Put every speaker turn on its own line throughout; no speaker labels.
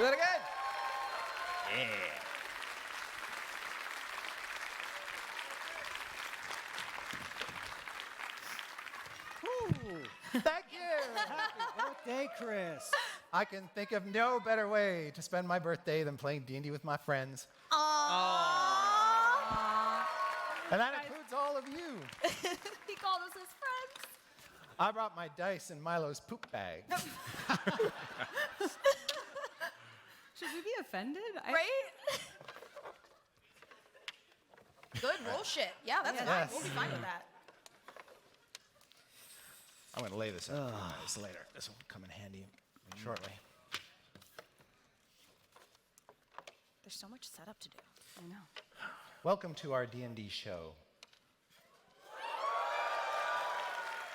Do that again. Yeah.
Ooh,
Thank you.
happy birthday, Chris.
I can think of no better way to spend my birthday than playing D&D with my friends.
Aww.
And that includes all of you.
He called us his friends.
I brought my dice in Milo's poop bag.
Should we be offended?
Right? Good bullshit. Yeah, that's
Yes.
fine. We'll be fine with that.
I'm going to lay this out for you guys later. This will come in handy shortly.
There's so much setup to do.
I know.
Welcome to our D&D show.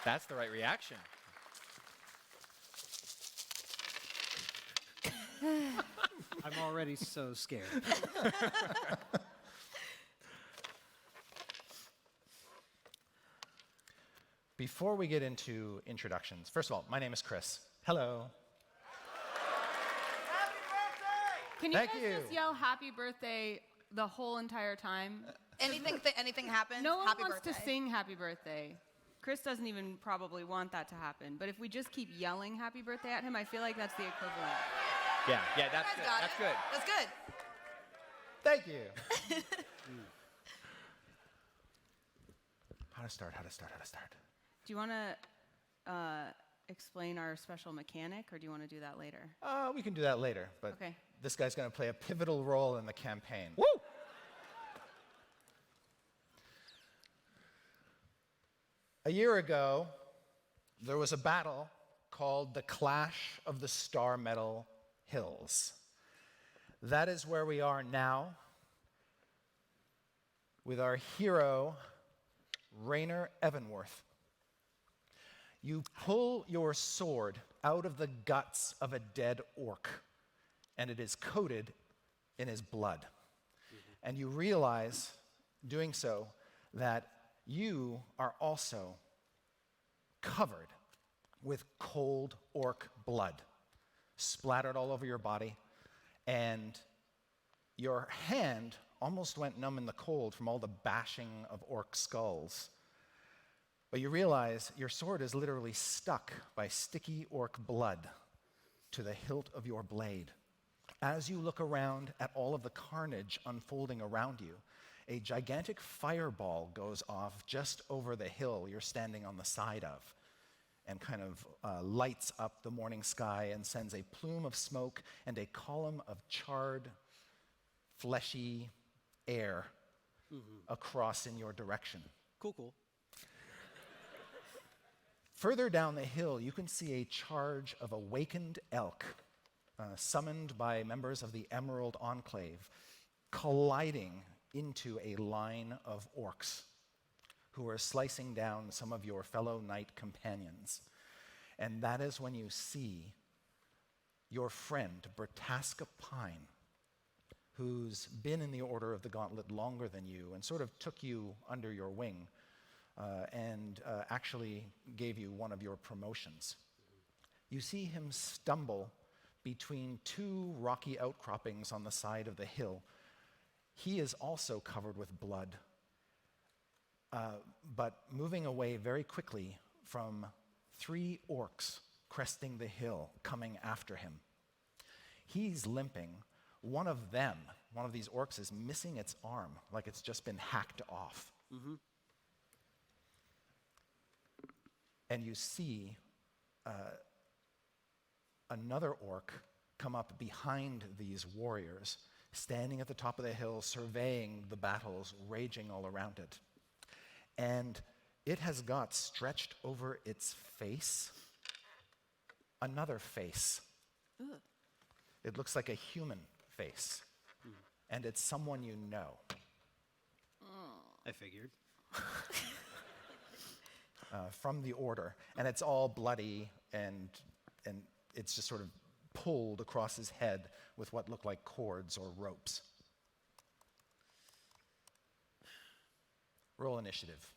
That's the right reaction.
I'm already so scared.
Before we get into introductions, first of all, my name is Chris. Hello.
Can you
Thank
guys
you.
just yell happy birthday the whole entire time?
Anything happens,
No one
happy
wants
birthday.
to sing happy birthday. Chris doesn't even probably want that to happen. But if we just keep yelling happy birthday at him, I feel like that's the equivalent.
Yeah, that's
You
good.
guys got
That's
it.
good.
That's good.
Thank you. How to start.
Do you want to explain our special mechanic, or do you want to do that later?
We can do that later, but
Okay.
this guy's going to play a pivotal role in the campaign.
Woo!
A year ago, there was a battle called the Clash of the Star Metal Hills. That is where we are now, with our hero, Raynor Evanworth. You pull your sword out of the guts of a dead orc, and it is coated in his blood. And you realize, doing so, that you are also covered with cold orc blood, splattered all over your body, and your hand almost went numb in the cold from all the bashing of orc skulls. But you realize your sword is literally stuck by sticky orc blood to the hilt of your blade. As you look around at all of the carnage unfolding around you, a gigantic fireball goes off just over the hill you're standing on the side of and kind of lights up the morning sky and sends a plume of smoke and a column of charred, fleshy air across in your direction.
Cool.
Further down the hill, you can see a charge of awakened elk, summoned by members of the Emerald Enclave, colliding into a line of orcs who are slicing down some of your fellow knight companions. And that is when you see your friend, Bertasca Pine, who's been in the Order of the Gauntlet longer than you and sort of took you under your wing and actually gave you one of your promotions. You see him stumble between two rocky outcroppings on the side of the hill. He is also covered with blood, but moving away very quickly from 3 orcs cresting the hill, coming after him. He's limping. One of these orcs, is missing its arm, like it's just been hacked off. And you see another orc come up behind these warriors, standing at the top of the hill, surveying the battles raging all around it. And it has got stretched over its face another face.
Ugh.
It looks like a human face. And it's someone you know.
I figured.
From the Order. And it's all bloody, and it's just sort of pulled across his head with what look like cords or ropes. Roll initiative.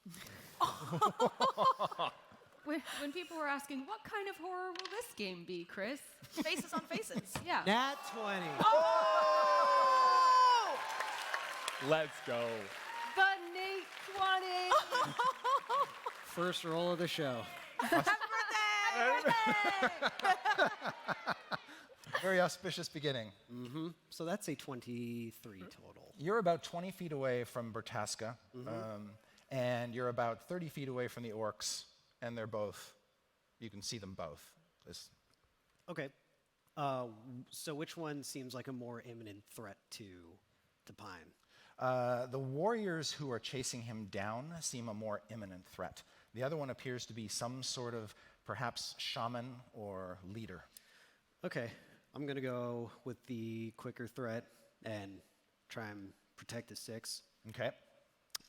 When people were asking, what kind of horror will this game be, Chris?
Faces on faces.
Yeah.
Nat 20.
Let's go.
The Nate 20.
First roll of the show.
Very auspicious beginning.
So that's a 23 total.
You're about 20 feet away from Bertasca, and you're about 30 feet away from the orcs, and they're both, you can see them both.
Okay. So which one seems like a more imminent threat to Pine?
The warriors who are chasing him down seem a more imminent threat. The other one appears to be some sort of perhaps shaman or leader.
Okay. I'm going to go with the quicker threat and try and protect the 6.
Okay.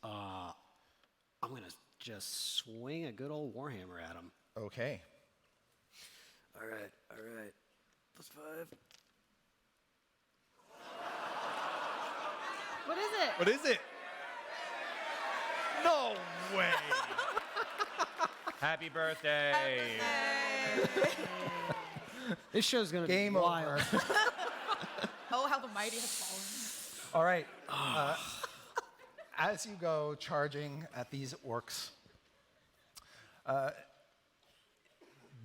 I'm going to just swing a good old Warhammer at him.
Okay.
All right. +5.
What is it?
What is it? No way. Happy birthday.
This show's going to be
Game
wild.
over.
Oh, how the mighty have fallen.
All right. As you go charging at these orcs,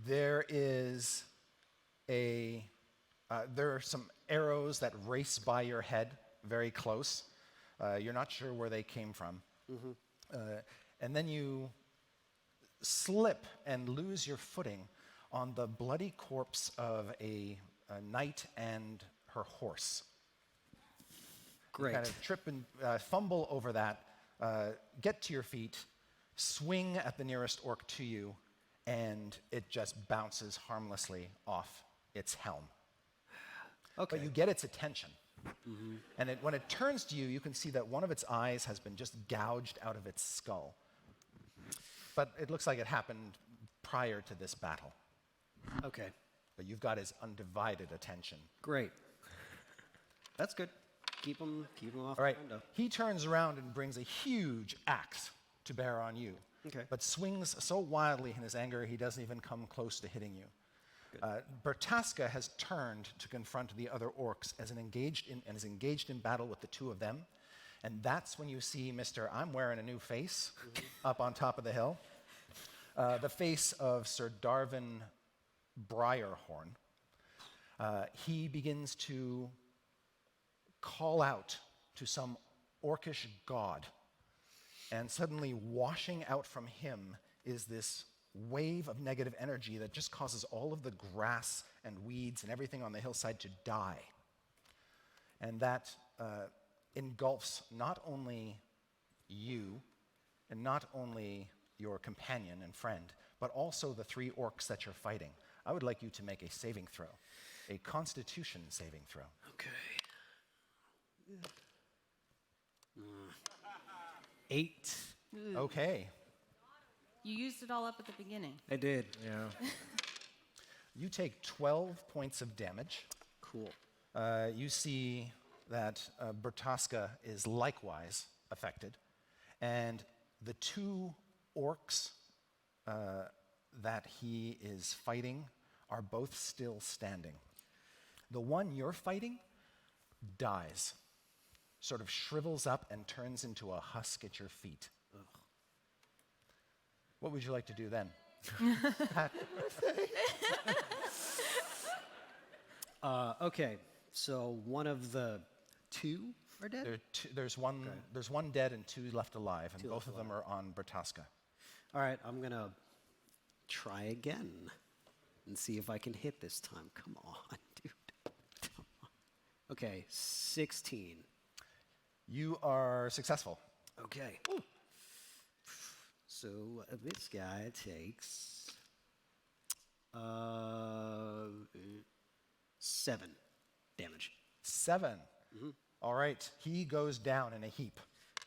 there are some arrows that race by your head very close. You're not sure where they came from. And then you slip and lose your footing on the bloody corpse of a knight and her horse.
Great.
You kind of trip and fumble over that, get to your feet, swing at the nearest orc to you, and it just bounces harmlessly off its helm.
Okay.
But you get its attention. And when it turns to you, you can see that one of its eyes has been just gouged out of its skull. But it looks like it happened prior to this battle.
Okay.
But you've got his undivided attention.
Great. That's good. Keep him off
All right.
the window.
He turns around and brings a huge axe to bear on you.
Okay.
But swings so wildly in his anger, he doesn't even come close to hitting you. Bertasca has turned to confront the other orcs and is engaged in battle with the two of them. And that's when you see Mr. I'm wearing a new face up on top of the hill. The face of Sir Darwin Briarhorn. He begins to call out to some orcish god. And suddenly washing out from him is this wave of negative energy that just causes all of the grass and weeds and everything on the hillside to die. And that engulfs not only you and not only your companion and friend, but also the 3 orcs that you're fighting. I would like you to make a saving throw, a Constitution saving throw.
Okay. 8.
Okay.
You used it all up at the beginning.
I did.
Yeah.
You take 12 points of damage.
Cool.
You see that Bertasca is likewise affected, and the 2 orcs that he is fighting are both still standing. The one you're fighting dies, sort of shrivels up and turns into a husk at your feet. What would you like to do then?
Okay. So one of the 2 are dead?
There's one dead and 2 left alive, and both of them are on Bertasca.
All right. I'm going to try again and see if I can hit this time. Come on, dude. Come on. Okay. 16.
You are successful.
Okay. So this guy takes 7 damage.
7. All right, he goes down in a heap.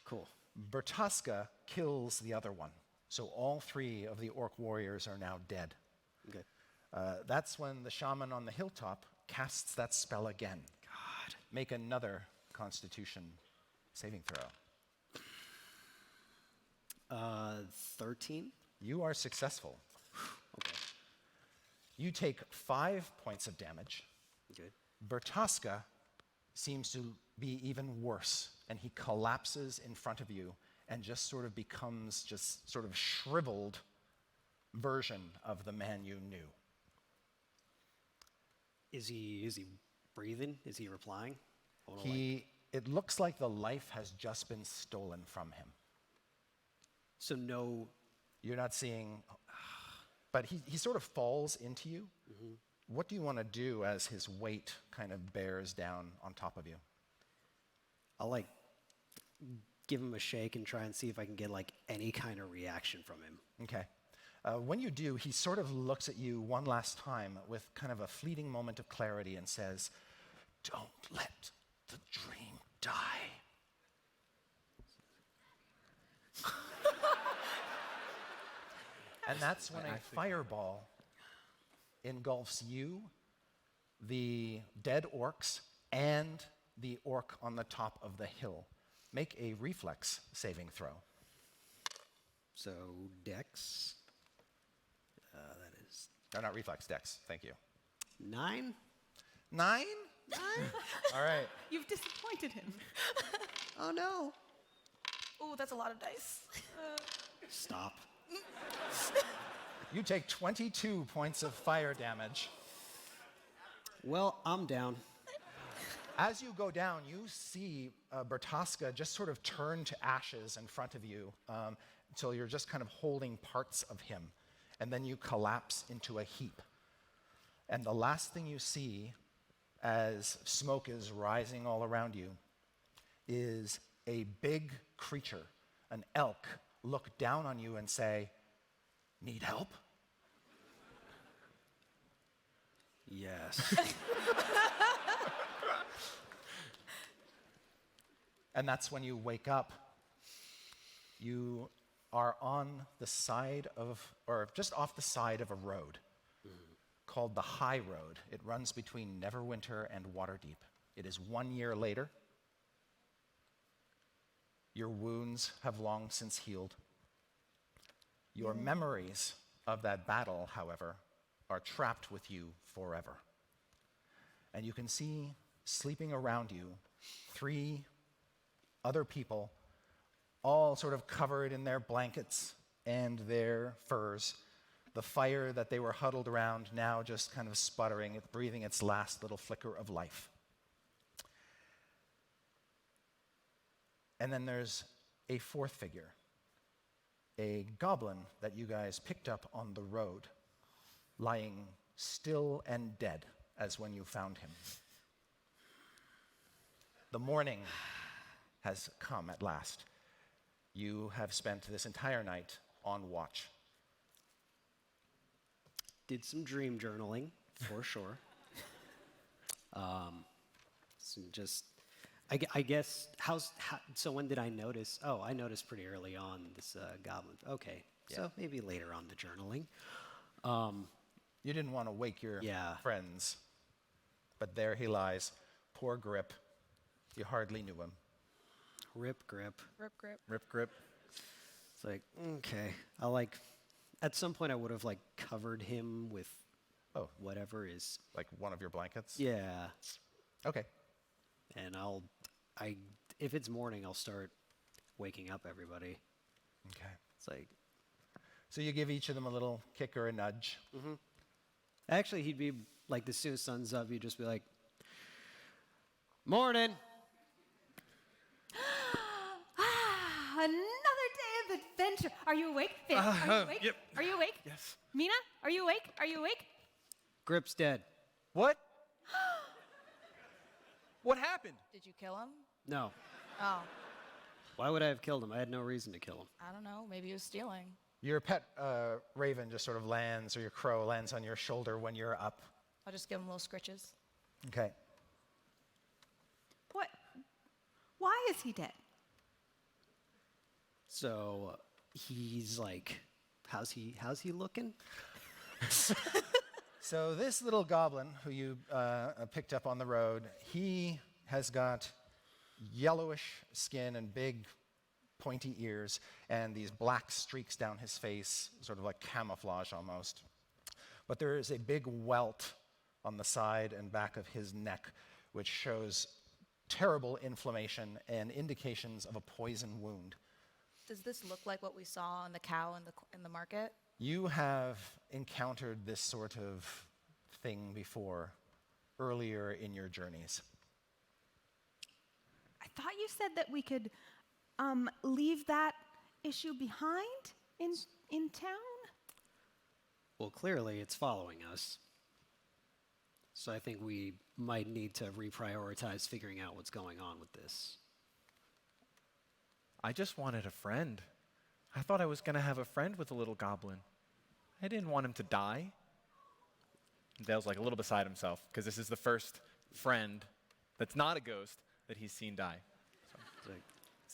Cool.
Bertasca kills the other one. So all 3 of the orc warriors are now dead.
Okay.
That's when the shaman on the hilltop casts that spell again.
God.
Make another Constitution saving throw.
13.
You are successful.
Okay.
You take 5 points of damage,
Good.
Bertasca seems to be even worse, and he collapses in front of you and just sort of becomes just sort of shriveled version of the man you knew.
Is he breathing? Is he replying? I wanna,
It looks like the life has just been stolen from him.
so no.
You're not seeing, but he sort of falls into you. What do you want to do as his weight kind of bears down on top of you?
I'll like give him a shake and try and see if I can get like any kind of reaction from him.
Okay. When you do, he sort of looks at you one last time with kind of a fleeting moment of clarity and says, "Don't let the dream die." And that's when a fireball engulfs you, the dead orcs, and the orc on the top of the hill. Make a reflex saving throw.
So Dex. That is
Or not reflex, dex. Thank you.
9.
9? All right.
You've disappointed him.
Oh no!
Ooh, that's a lot of dice.
Stop.
You take 22 points of fire damage.
Well, I'm down.
As you go down, you see Bertasca just sort of turn to ashes in front of you until you're just kind of holding parts of him. And then you collapse into a heap. And the last thing you see as smoke is rising all around you is a big creature, an elk, look down on you and say, "Need help?"
Yes.
And that's when you wake up. You are on the side of, or just off the side of a road called the High Road. It runs between Neverwinter and Waterdeep. It is 1 year later. Your wounds have long since healed. Your memories of that battle, however, are trapped with you forever. And you can see sleeping around you 3 other people, all sort of covered in their blankets and their furs. The fire that they were huddled around now just kind of sputtering, breathing its last little flicker of life. And then there's a 4th figure, a goblin that you guys picked up on the road, lying still and dead as when you found him. The morning has come at last. You have spent this entire night on watch.
Did some dream journaling, for sure. I guess, so when did I notice? Oh, I noticed pretty early on this goblin. Okay, so maybe later on the journaling.
You didn't want to wake your
Yeah.
friends, but there he lies. Poor Grip. You hardly knew him.
Rip grip.
Rip grip.
Rip Grip.
It's like, okay. At some point I would have like covered him with
Oh,
whatever is,
like one of your blankets?
yeah.
Okay.
And if it's morning, I'll start waking up everybody.
Okay.
It's like,
So you give each of them a little kick or a nudge.
actually, he'd be like, as soon as sun's up, he'd just be like, "Morning."
Another day of adventure. Are you awake? Finn, are you awake?
Yep.
Are you awake?
Yes.
Mina, are you awake? Are you awake?
Grip's dead.
What? What happened?
Did you kill him?
No.
Oh,
Why would I have killed him? I had no reason to kill him.
I don't know. Maybe he was stealing.
Your pet raven just sort of lands, or your crow lands on your shoulder when you're up.
I'll just give him little scritches.
Okay.
What? Why is he dead?
So he's like, how's he looking?
So this little goblin who you picked up on the road, he has got yellowish skin and big pointy ears and these black streaks down his face, sort of like camouflage almost. But there is a big welt on the side and back of his neck, which shows terrible inflammation and indications of a poison wound.
Does this look like what we saw on the cow in the market?
You have encountered this sort of thing before, earlier in your journeys.
I thought you said that we could leave that issue behind in town?
Well, clearly it's following us. So I think we might need to reprioritize figuring out what's going on with this.
I just wanted a friend. I thought I was going to have a friend with a little goblin. I didn't want him to die. Dale's like a little beside himself because this is the first friend that's not a ghost that he's seen die. So,
It's like,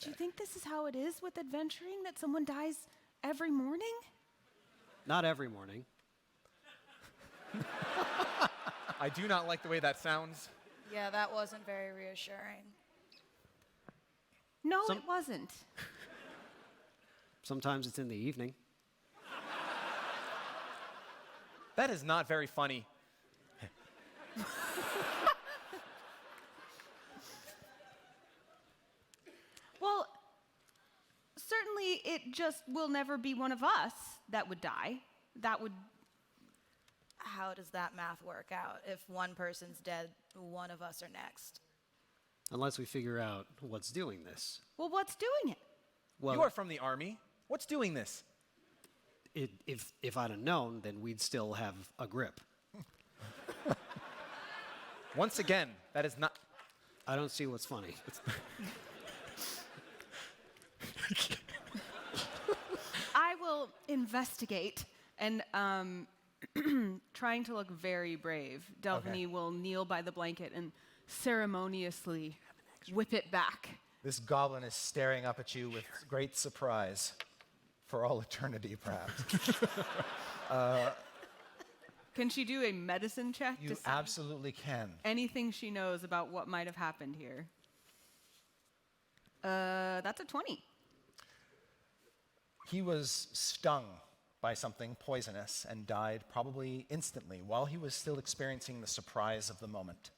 Do you think this is how it is with adventuring, that someone dies every morning?
not every morning.
I do not like the way that sounds.
Yeah, that wasn't very reassuring.
No,
Some-
it wasn't.
Sometimes it's in the evening.
That is not very funny.
Well, certainly it just will never be one of us that would die. That would.
How does that math work out? If one person's dead, one of us are next.
Unless we figure out what's doing this.
Well, what's doing it?
Well,
You are from the army. What's doing this?
if I'd have known, then we'd still have a grip.
Once again, that is not.
I don't see what's funny.
I will investigate and trying to look very brave. Delphine will kneel by the blanket and ceremoniously whip it back.
This goblin is staring up at you with great surprise, for all eternity, perhaps.
Can she do a medicine check
You
to see
absolutely can.
anything she knows about what might have happened here? That's a 20.
He was stung by something poisonous and died probably instantly while he was still experiencing the surprise of the moment.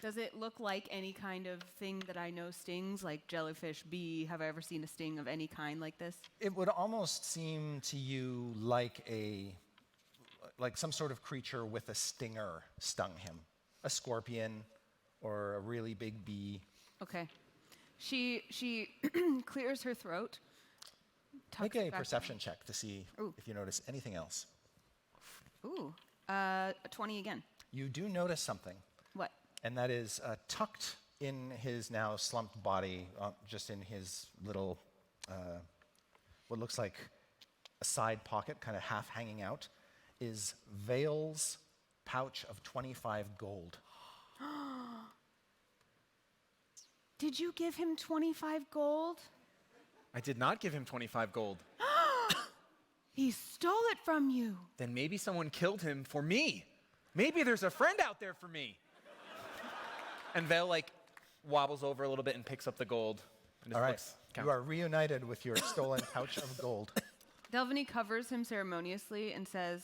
Does it look like any kind of thing that I know stings, like jellyfish, bee? Have I ever seen a sting of any kind like this?
It would almost seem to you like some sort of creature with a stinger stung him. A scorpion or a really big bee.
Okay. She clears her throat.
Make
tucks it
a
back
perception check to see
Ooh.
if you notice anything else.
down. Ooh. A 20 again.
You do notice something,
What?
and that is tucked in his now slumped body, just in his little, what looks like a side pocket, kind of half hanging out, is Vale's pouch of 25 gold.
Did you give him 25 gold?
I did not give him 25 gold.
He stole it from you.
Then maybe someone killed him for me. Maybe there's a friend out there for me. And Vale wobbles over a little bit and picks up the gold. And just
All right,
looks,
you
counts.
are reunited with your stolen pouch of gold.
Delphine covers him ceremoniously and says,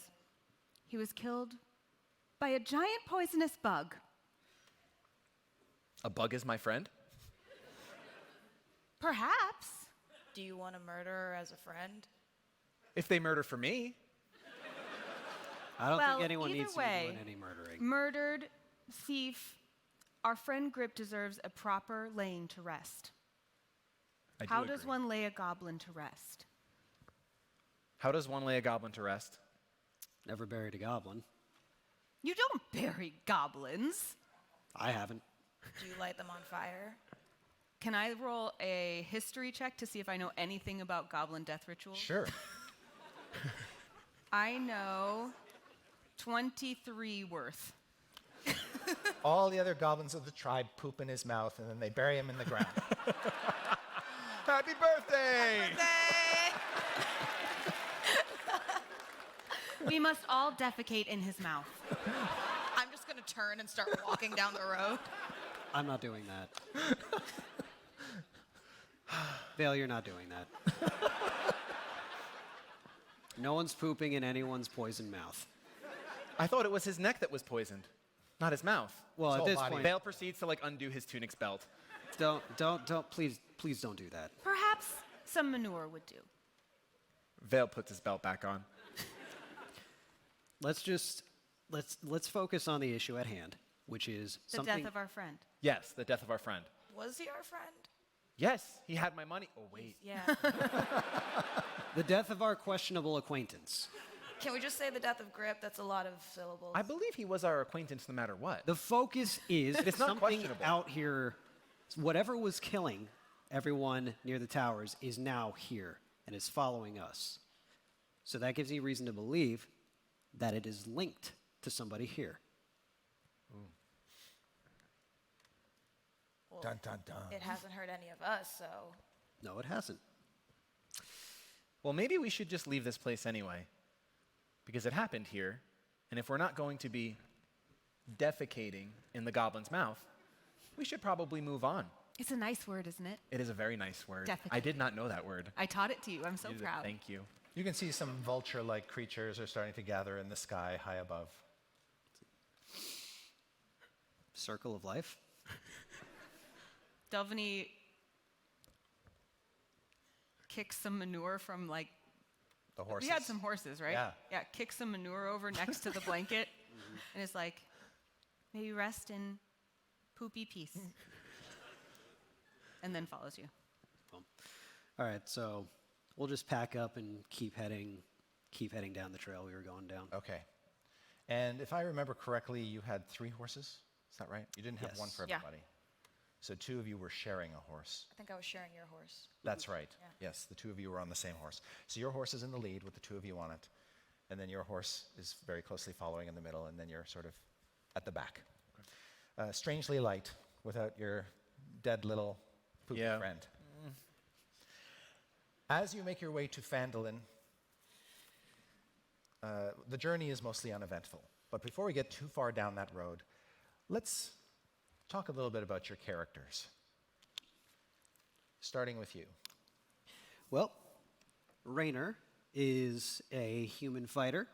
he was killed by a giant poisonous bug.
A bug is my friend?
Perhaps.
Do you want to murder her as a friend?
If they murder for me.
I don't
Well,
think anyone
either
needs to
way,
be doing any murdering.
Murdered, thief, our friend Grip deserves a proper laying to rest.
I do
How does
agree.
one lay a goblin to rest?
How does one lay a goblin to rest?
Never buried a goblin.
You don't bury goblins.
I haven't.
Do you light them on fire?
Can I roll a history check to see if I know anything about goblin death rituals?
Sure.
I know 23 worth.
All the other goblins of the tribe poop in his mouth, and then they bury him in the ground. Happy birthday!
We must all defecate in his mouth.
I'm just going to turn and start walking down the road.
I'm not doing that. Vale, you're not doing that. No one's pooping in anyone's poisoned mouth.
I thought it was his neck that was poisoned, not his mouth.
Well,
His
at
whole
this
body.
point,
Vale proceeds to like undo his tunic's belt.
please don't do that.
Perhaps some manure would do.
Vale puts his belt back on.
Let's focus on the issue at hand, which is
The
something.
death of our friend.
Yes, the death of our friend.
Was he our friend?
Yes, he had my money. Oh, wait.
Yeah.
The death of our questionable acquaintance.
Can we just say the death of Grip? That's a lot of syllables.
I believe he was our acquaintance no matter what.
The focus is
It's not
something
questionable.
out here. Whatever was killing everyone near the towers is now here and is following us. So that gives me reason to believe that it is linked to somebody here.
Well,
Dun, dun, dun.
it hasn't hurt any of us, so
No, it hasn't.
Well, maybe we should just leave this place anyway, because it happened here, and if we're not going to be defecating in the goblin's mouth, we should probably move on.
It's a nice word, isn't it?
It is a very nice word. I
Defecate.
did not know that word.
I taught it to you. I'm so
You did-
proud.
Thank you.
You can see some vulture-like creatures are starting to gather in the sky high above.
Circle of life.
Delvany kicks some manure from like
The horses.
we had some horses, right?
Yeah.
Yeah, kicks some manure over next to the blanket and is like, maybe rest in poopy peace. And then follows you.
All right, so we'll just pack up and keep heading down the trail we were going down.
Okay. And if I remember correctly, you had 3 horses? Is that right? You didn't have one
Yes.
for
Yeah.
everybody. So 2 of you were sharing a horse.
I think I was sharing your horse.
That's right.
Yeah.
Yes, the 2 of you were on the same horse. So your horse is in the lead with the 2 of you on it. And then your horse is very closely following in the middle, and then you're sort of at the back. Strangely light without your dead little poopy
Yeah.
friend. As you make your way to Phandalin, the journey is mostly uneventful. But before we get too far down that road, let's talk a little bit about your characters. Starting with you.
Well, Raynor is a human fighter,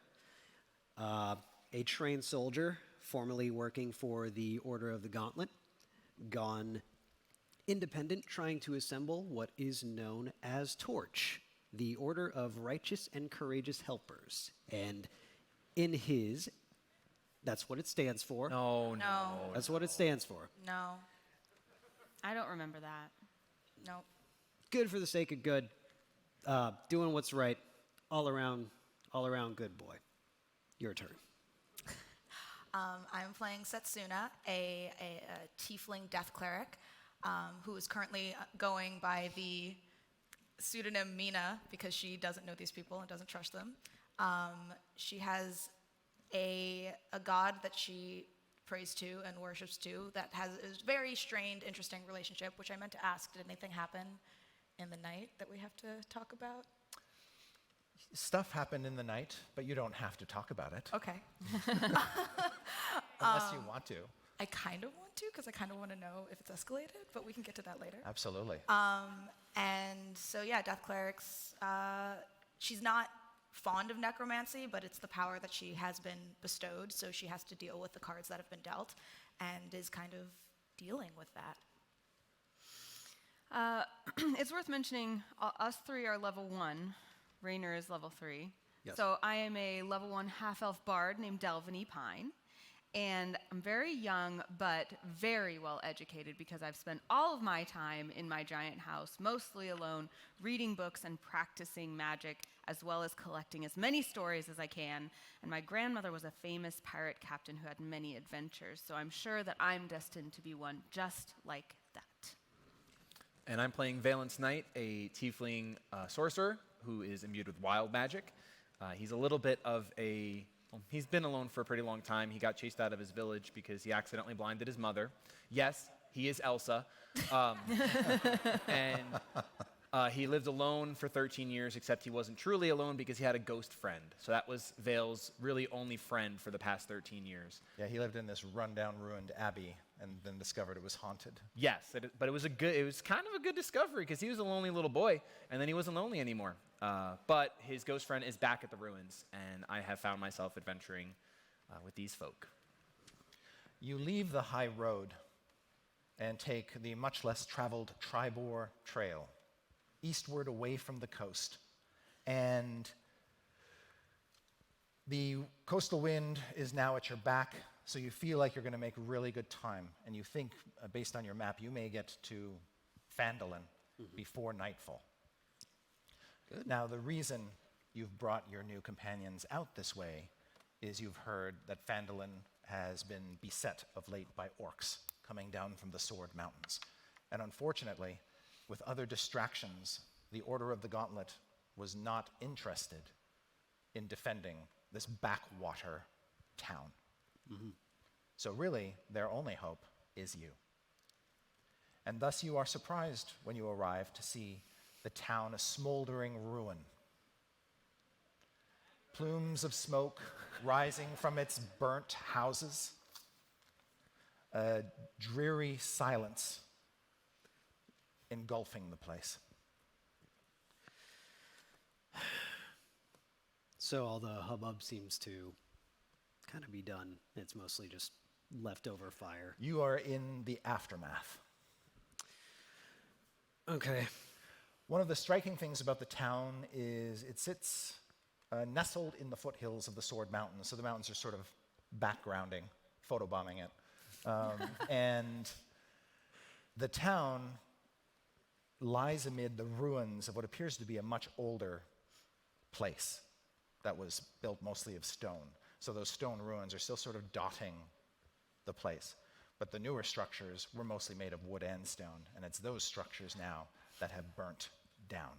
a trained soldier, formerly working for the Order of the Gauntlet, gone independent, trying to assemble what is known as T.O.R.C.H, the Order of Righteous and Courageous Helpers. And in his, that's what it stands for.
No,
No.
That's what it stands for.
No.
I don't remember that.
No.
Good for the sake of good, doing what's right, all around good boy. Your turn.
I'm playing Setsuna, a tiefling death cleric, who is currently going by the pseudonym Mina because she doesn't know these people and doesn't trust them. She has a god that she prays to and worships to that has a very strained, interesting relationship, which I meant to ask, did anything happen in the night that we have to talk about?
Stuff happened in the night, but you don't have to talk about it
Okay.
unless you want to.
I kind of want to because I kind of want to know if it's escalated, but we can get to that later.
Absolutely.
And so, yeah, Death Clerics, she's not fond of necromancy, but it's the power that she has been bestowed, so she has to deal with the cards that have been dealt and is kind of dealing with that.
It's worth mentioning us 3 are level 1. Raynor is level 3.
Yes.
So I am a level 1 half-elf bard named Delvany Pine. And I'm very young, but very well educated because I've spent all of my time in my giant house, mostly alone, reading books and practicing magic, as well as collecting as many stories as I can. And my grandmother was a famous pirate captain who had many adventures, so I'm sure that I'm destined to be one just like that.
And I'm playing Valence Knight, a tiefling sorcerer who is imbued with wild magic. He's a little bit of a... Well, he's been alone for a pretty long time. He got chased out of his village because he accidentally blinded his mother. Yes, he is Elsa. And he lived alone for 13 years, except he wasn't truly alone because he had a ghost friend. So that was Vale's really only friend for the past 13 years.
Yeah, he lived in this rundown, ruined abbey and then discovered it was haunted.
Yes, but it was kind of a good discovery because he was a lonely little boy, and then he wasn't lonely anymore. But his ghost friend is back at the ruins, and I have found myself adventuring with these folk.
You leave the high road and take the much less traveled Tribor Trail eastward away from the coast. And the coastal wind is now at your back, so you feel like you're going to make really good time. And you think, based on your map, you may get to Phandalin before nightfall.
Good.
Now, the reason you've brought your new companions out this way is you've heard that Phandalin has been beset of late by orcs coming down from the Sword Mountains. And unfortunately, with other distractions, the Order of the Gauntlet was not interested in defending this backwater town. So really, their only hope is you. And thus you are surprised when you arrive to see the town a smoldering ruin. Plumes of smoke rising from its burnt houses. A dreary silence engulfing the place.
So all the hubbub seems to kind of be done. It's mostly just leftover fire.
You are in the aftermath.
Okay.
One of the striking things about the town is it sits nestled in the foothills of the Sword Mountains. So the mountains are sort of backgrounding, photobombing it. And the town lies amid the ruins of what appears to be a much older place that was built mostly of stone. So those stone ruins are still sort of dotting the place. But the newer structures were mostly made of wood and stone, and it's those structures now that have burnt down.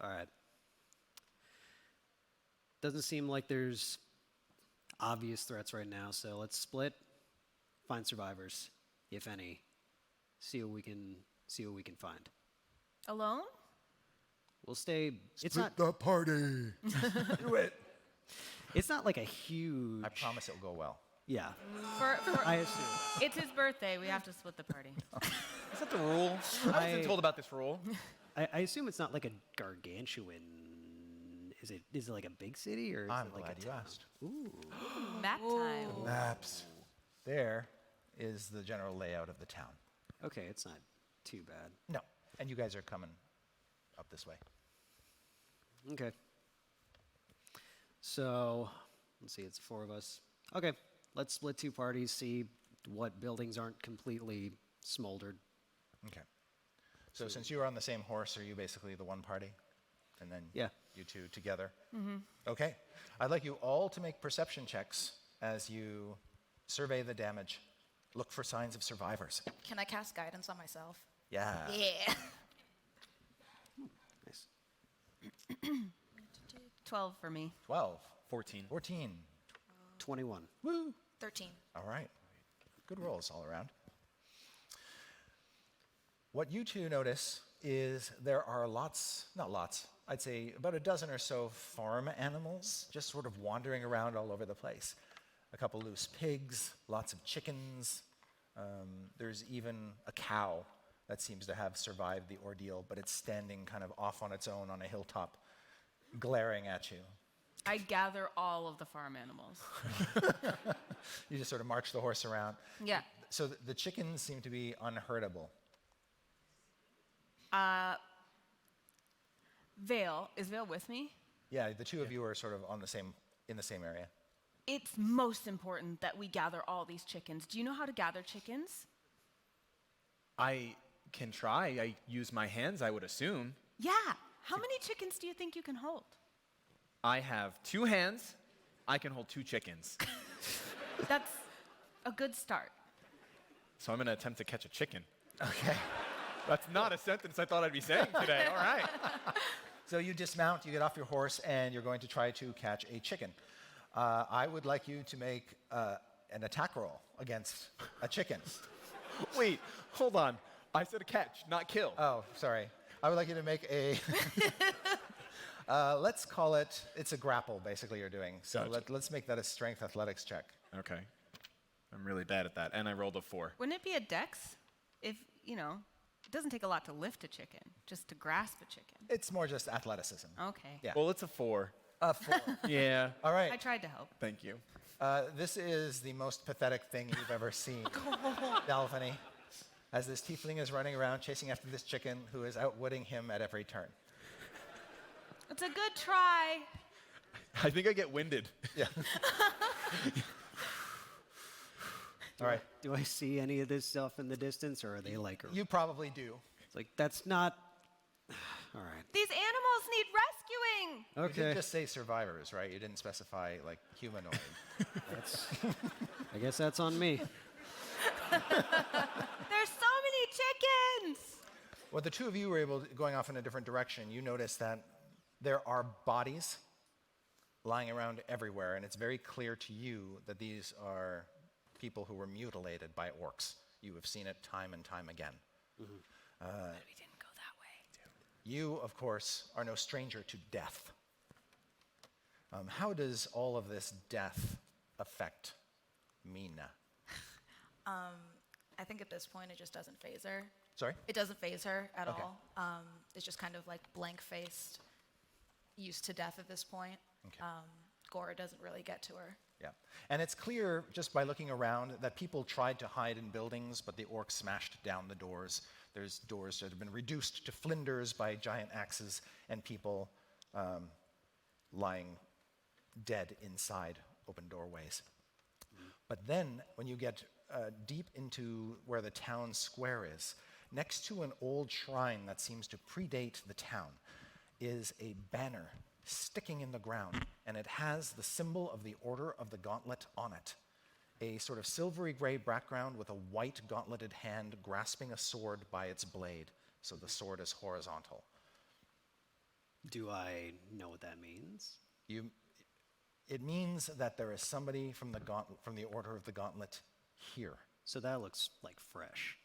All right. Doesn't seem like there's obvious threats right now, so let's split, find survivors, if any, see what we can find.
Alone?
We'll stay. It's not.
the party. Do it.
It's not like a huge.
I promise it will go well.
Yeah,
For
I assume.
it's his birthday. We have to split the party.
Is that the rule? I wasn't told about this rule.
I assume it's not like a gargantuan. Is it like a big city or is
I'm
it like
glad
a
you
town?
asked.
Map time.
Maps. There is the general layout of the town.
Okay, it's not too bad.
No, and you guys are coming up this way.
Okay. So, let's see, it's 4 of us. Okay, let's split 2 parties, see what buildings aren't completely smoldered.
Okay. So since you are on the same horse, are you basically the one party? And then
Yeah.
you two together? Okay. I'd like you all to make perception checks as you survey the damage. Look for signs of survivors.
Can I cast guidance on myself?
Yeah.
Yeah.
Nice.
12 for me.
12.
14.
14.
21.
Woo.
13.
All right. Good rolls all around. What you two notice is there are not lots, I'd say about a dozen or so farm animals just sort of wandering around all over the place. A couple loose pigs, lots of chickens. There's even a cow that seems to have survived the ordeal, but it's standing kind of off on its own on a hilltop, glaring at you.
I gather all of the farm animals.
You just sort of march the horse around.
Yeah.
So the chickens seem to be unhurtable.
Vale. Is Vale with me?
Yeah, the two of you are sort of in the same area.
It's most important that we gather all these chickens. Do you know how to gather chickens?
I can try. I use my hands, I would assume.
Yeah. How many chickens do you think you can hold?
I have 2 hands. I can hold 2 chickens.
That's a good start.
So I'm going to attempt to catch a chicken.
Okay.
That's not a sentence I thought I'd be saying today. All right.
So you dismount, you get off your horse, and you're going to try to catch a chicken. I would like you to make an attack roll against a chicken.
Wait, hold on. I said a catch, not kill.
Oh, sorry. I would like you to make a, let's call it, it's a grapple, basically, you're doing. So
Gotcha.
let's make that a strength athletics check.
Okay. I'm really bad at that. And I rolled a 4.
Wouldn't it be a dex? If, it doesn't take a lot to lift a chicken, just to grasp a chicken.
It's more just athleticism.
Okay.
Yeah.
Well, it's a 4.
A 4.
Yeah.
All
I
right.
tried to help.
Thank you.
This is the most pathetic thing you've ever seen, Dalphiny, as this tiefling is running around chasing after this chicken who is outwitting him at every turn.
It's a good try.
I think I get winded.
Yeah. All right.
Do I see any of this stuff in the distance, or are they like?
You probably do.
It's like that's not. All right.
These animals need rescuing.
You
Okay.
did just say survivors, right? You didn't specify, like, humanoid.
That's. I guess that's on me.
There's so many chickens.
Well, the two of you were going off in a different direction. You notice that there are bodies lying around everywhere, and it's very clear to you that these are people who were mutilated by orcs. You have seen it time and time again.
But we didn't go that way.
You, of course, are no stranger to death. How does all of this death affect Mina?
I think at this point it just doesn't phase her.
Sorry?
It doesn't phase her at
Okay.
all. It's just kind of like blank-faced, used to death at this point.
Okay.
Gore doesn't really get to her.
Yeah. And it's clear just by looking around that people tried to hide in buildings, but the orcs smashed down the doors. There's doors that have been reduced to flinders by giant axes, and people lying dead inside open doorways. But then, when you get deep into where the town square is, next to an old shrine that seems to predate the town, is a banner sticking in the ground, and it has the symbol of the Order of the Gauntlet on it. A sort of silvery gray background with a white gauntleted hand grasping a sword by its blade, so the sword is horizontal.
Do I know what that means?
It means that there is somebody from the Order of the Gauntlet here.
So that looks like fresh.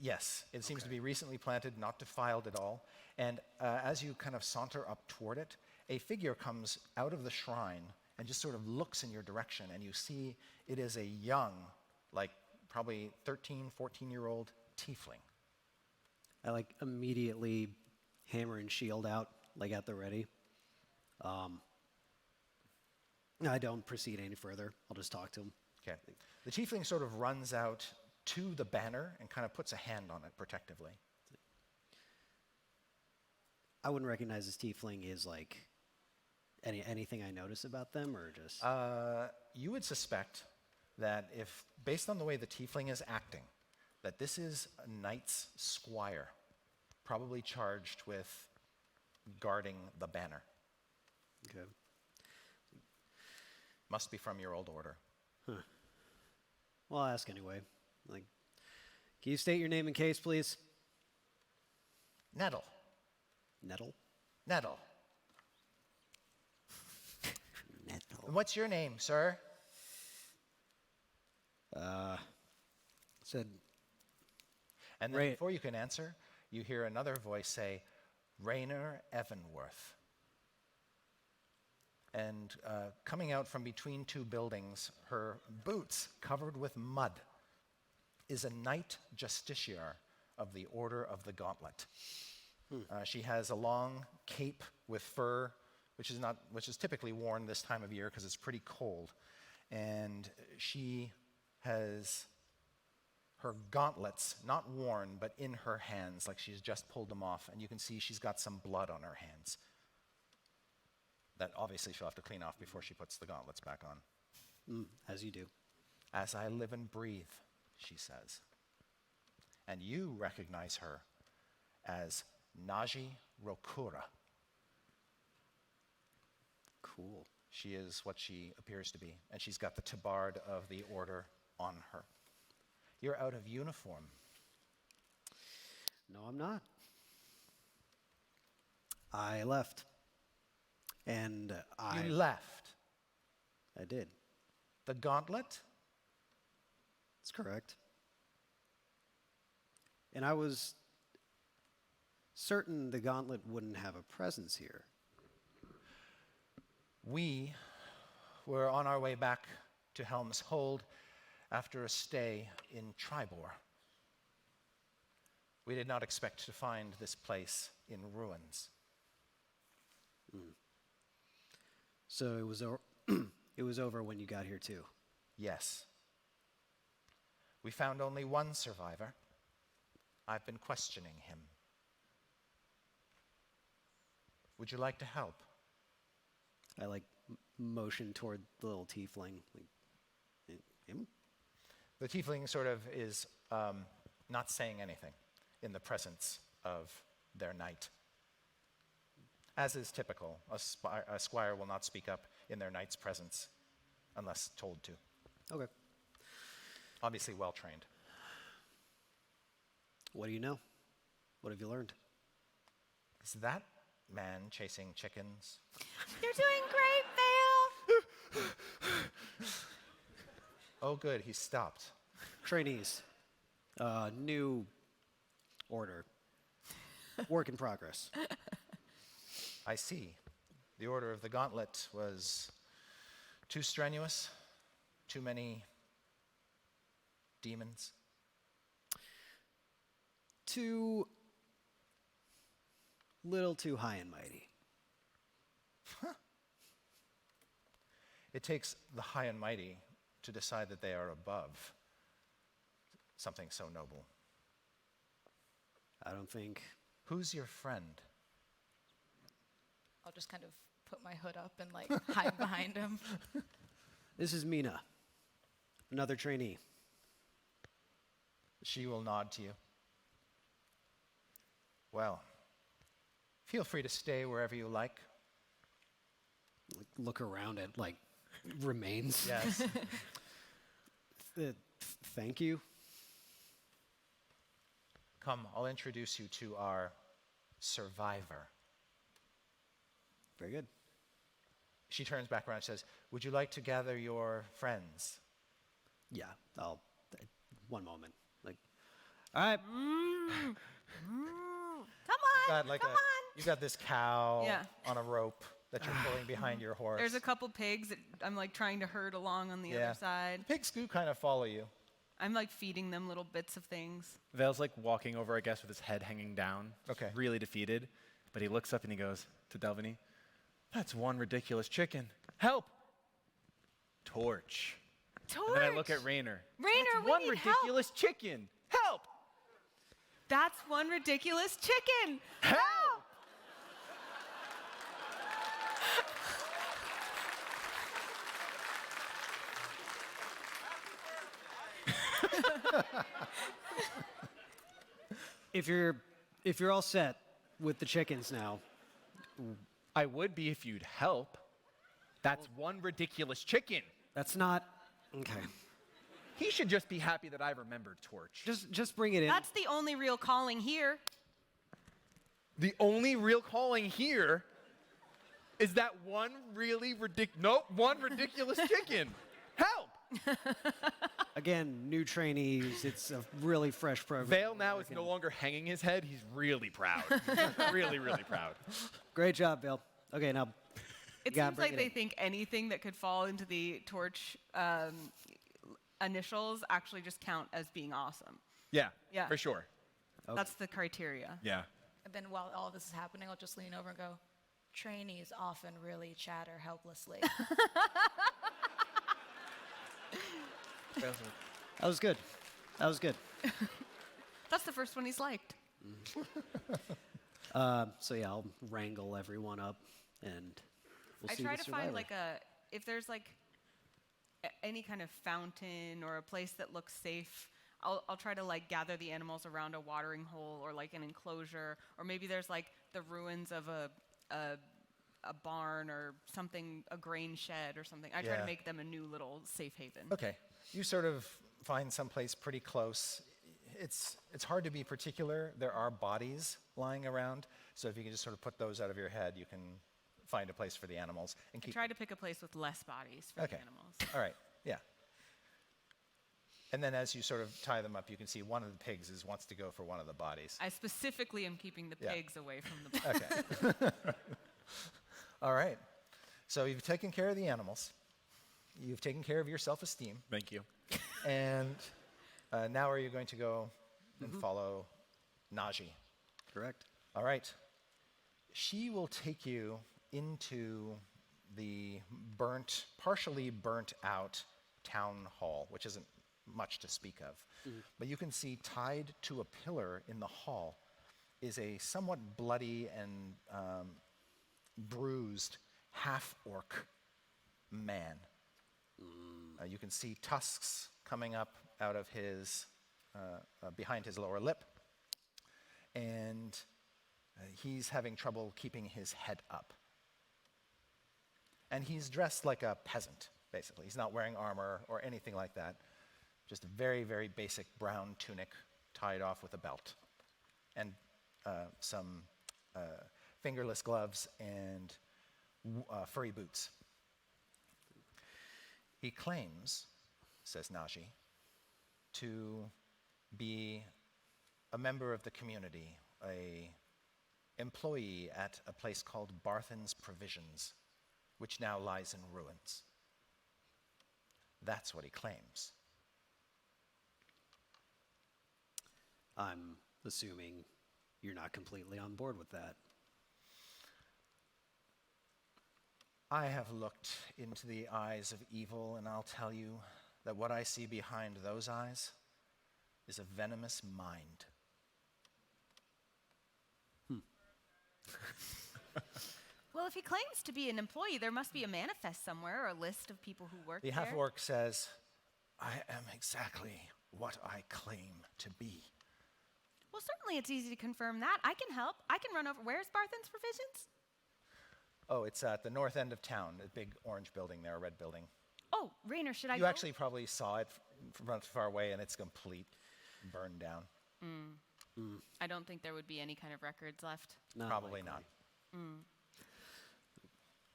Yes, it seems to be recently planted, not defiled at all. And as you kind of saunter up toward it, a figure comes out of the shrine and just sort of looks in your direction, and you see it is a young, like probably 13, 14-year-old tiefling.
I like immediately hammer and shield out, like at the ready. I don't proceed any further. I'll just talk to him.
Okay. The tiefling sort of runs out to the banner and kind of puts a hand on it protectively.
I wouldn't recognize this tiefling as like anything I notice about them, or just
You would suspect that if, based on the way the tiefling is acting, that this is a knight's squire, probably charged with guarding the banner.
okay.
Must be from your old order.
Well, I'll ask anyway. Like, can you state your name in case, please?
Nettle.
Nettle.
Nettle.
Nettle.
And what's your name, sir?
Said
And then
Ray-
before you can answer, you hear another voice say, Rainer Evanworth. And coming out from between two buildings, her boots covered with mud, is a knight justiciar of the Order of the Gauntlet. She has a long cape with fur, which is typically worn this time of year because it's pretty cold. And she has her gauntlets not worn, but in her hands, like she's just pulled them off. And you can see she's got some blood on her hands that obviously she'll have to clean off before she puts the gauntlets back on.
as you do.
As I live and breathe, she says. And you recognize her as Naji Rokura.
Cool.
She is what she appears to be, and she's got the tabard of the order on her. You're out of uniform.
No, I'm not. I left. And
You left.
I did.
The gauntlet?
That's correct. And I was certain the gauntlet wouldn't have a presence here.
We were on our way back to Helm's Hold after a stay in Tribor. We did not expect to find this place in ruins.
So it was over when you got here too.
Yes. We found only one survivor. I've been questioning him. Would you like to help?
I like motion toward the little tiefling. Like, him?
The tiefling sort of is not saying anything in the presence of their knight. As is typical, a squire will not speak up in their knight's presence unless told to.
Okay.
Obviously well trained.
What do you know? What have you learned?
Is that man chasing chickens?
You're doing great, Vale.
Oh good, he stopped.
Trainees. New order. Work in progress.
I see. The Order of the Gauntlet was too strenuous, too many demons.
Too little too high and mighty.
It takes the high and mighty to decide that they are above something so noble.
I don't think.
Who's your friend?
I'll just kind of put my hood up and like hide behind him.
This is Mina, another trainee.
She will nod to you. Well, feel free to stay wherever you like.
Look around at like remains.
Yes.
Thank you.
Come, I'll introduce you to our survivor.
Very good.
She turns back around and says, would you like to gather your friends?
Yeah, I'll. One moment. Like, all right.
Come on,
Like
come on.
you've got this cow
Yeah.
on a rope that you're pulling behind your horse.
There's a couple pigs that I'm like trying to herd along on the
Yeah.
other side.
Pigs do kind of follow you.
I'm like feeding them little bits of things.
Vale's like walking over, I guess, with his head hanging down.
Okay.
Really defeated. But he looks up and he goes to Delvany, that's one ridiculous chicken. Help! Torch.
Torch.
And then I look at Raynor.
Raynor,
that's
we
one
need help.
ridiculous chicken. Help!
That's one ridiculous chicken.
Help!
If you're all set with the chickens now,
I would be if you'd help. That's one ridiculous chicken.
that's not okay.
He should just be happy that I remembered Torch.
Just bring it in.
That's the only real calling here.
The only real calling here is that one really one ridiculous chicken. Help!
Again, new trainees. It's a really fresh program.
Vale now is no longer hanging his head. He's really proud. Really, really proud.
Great job, Bill. Okay, now
It
gotta
seems
bring
like
it
they
in.
think anything that could fall into the Torch initials actually just count as being awesome.
Yeah,
Yeah.
for sure.
That's the criteria.
Yeah.
And then while all this is happening, I'll just lean over and go, trainees often really chatter helplessly.
That was good. That was good.
That's the first one he's liked.
So yeah, I'll wrangle everyone up, and we'll
I
see
try
the
to find
survivor.
if there's like any kind of fountain or a place that looks safe. I'll try to like gather the animals around a watering hole or like an enclosure, or maybe there's like the ruins of a barn or something, a grain shed or something. I try
Yeah.
to make them a new little safe haven.
Okay. You sort of find someplace pretty close. It's hard to be particular. There are bodies lying around, so if you can just sort of put those out of your head, you can find a place for the animals and
I
keep.
try to pick a place with less bodies for
Okay.
the animals.
All right. Yeah. And then as you sort of tie them up, you can see one of the pigs wants to go for one of the bodies.
I specifically am keeping the
Yeah.
pigs away from the barn.
Okay. All right. So you've taken care of the animals. You've taken care of your self-esteem.
Thank you.
And now are you going to go and follow Naji?
Correct.
All right. She will take you into the partially burnt out town hall, which isn't much to speak of. But you can see tied to a pillar in the hall is a somewhat bloody and bruised half-orc man. You can see tusks coming up out of his, behind his lower lip, and he's having trouble keeping his head up. And he's dressed like a peasant, basically. He's not wearing armor or anything like that. Just a very, very basic brown tunic tied off with a belt. And some fingerless gloves and furry boots. He claims, says Naji, to be a member of the community, a employee at a place called Barthen's Provisions, which now lies in ruins. That's what he claims.
I'm assuming you're not completely on board with that.
I have looked into the eyes of evil, and I'll tell you that what I see behind those eyes is a venomous mind.
Well, if he claims to be an employee, there must be a manifest somewhere or a list of people who work
The
there.
half-orc says, I am exactly what I claim to be.
Well, certainly it's easy to confirm that. I can help. I can run over. Where's Barthen's Provisions?
Oh, it's at the north end of town, a big orange building there, a red building.
Oh, Rainer, should I
You
go?
actually probably saw it from not far away, and it's complete burned down.
I don't think there would be any kind of records left.
Not
Probably
likely.
not.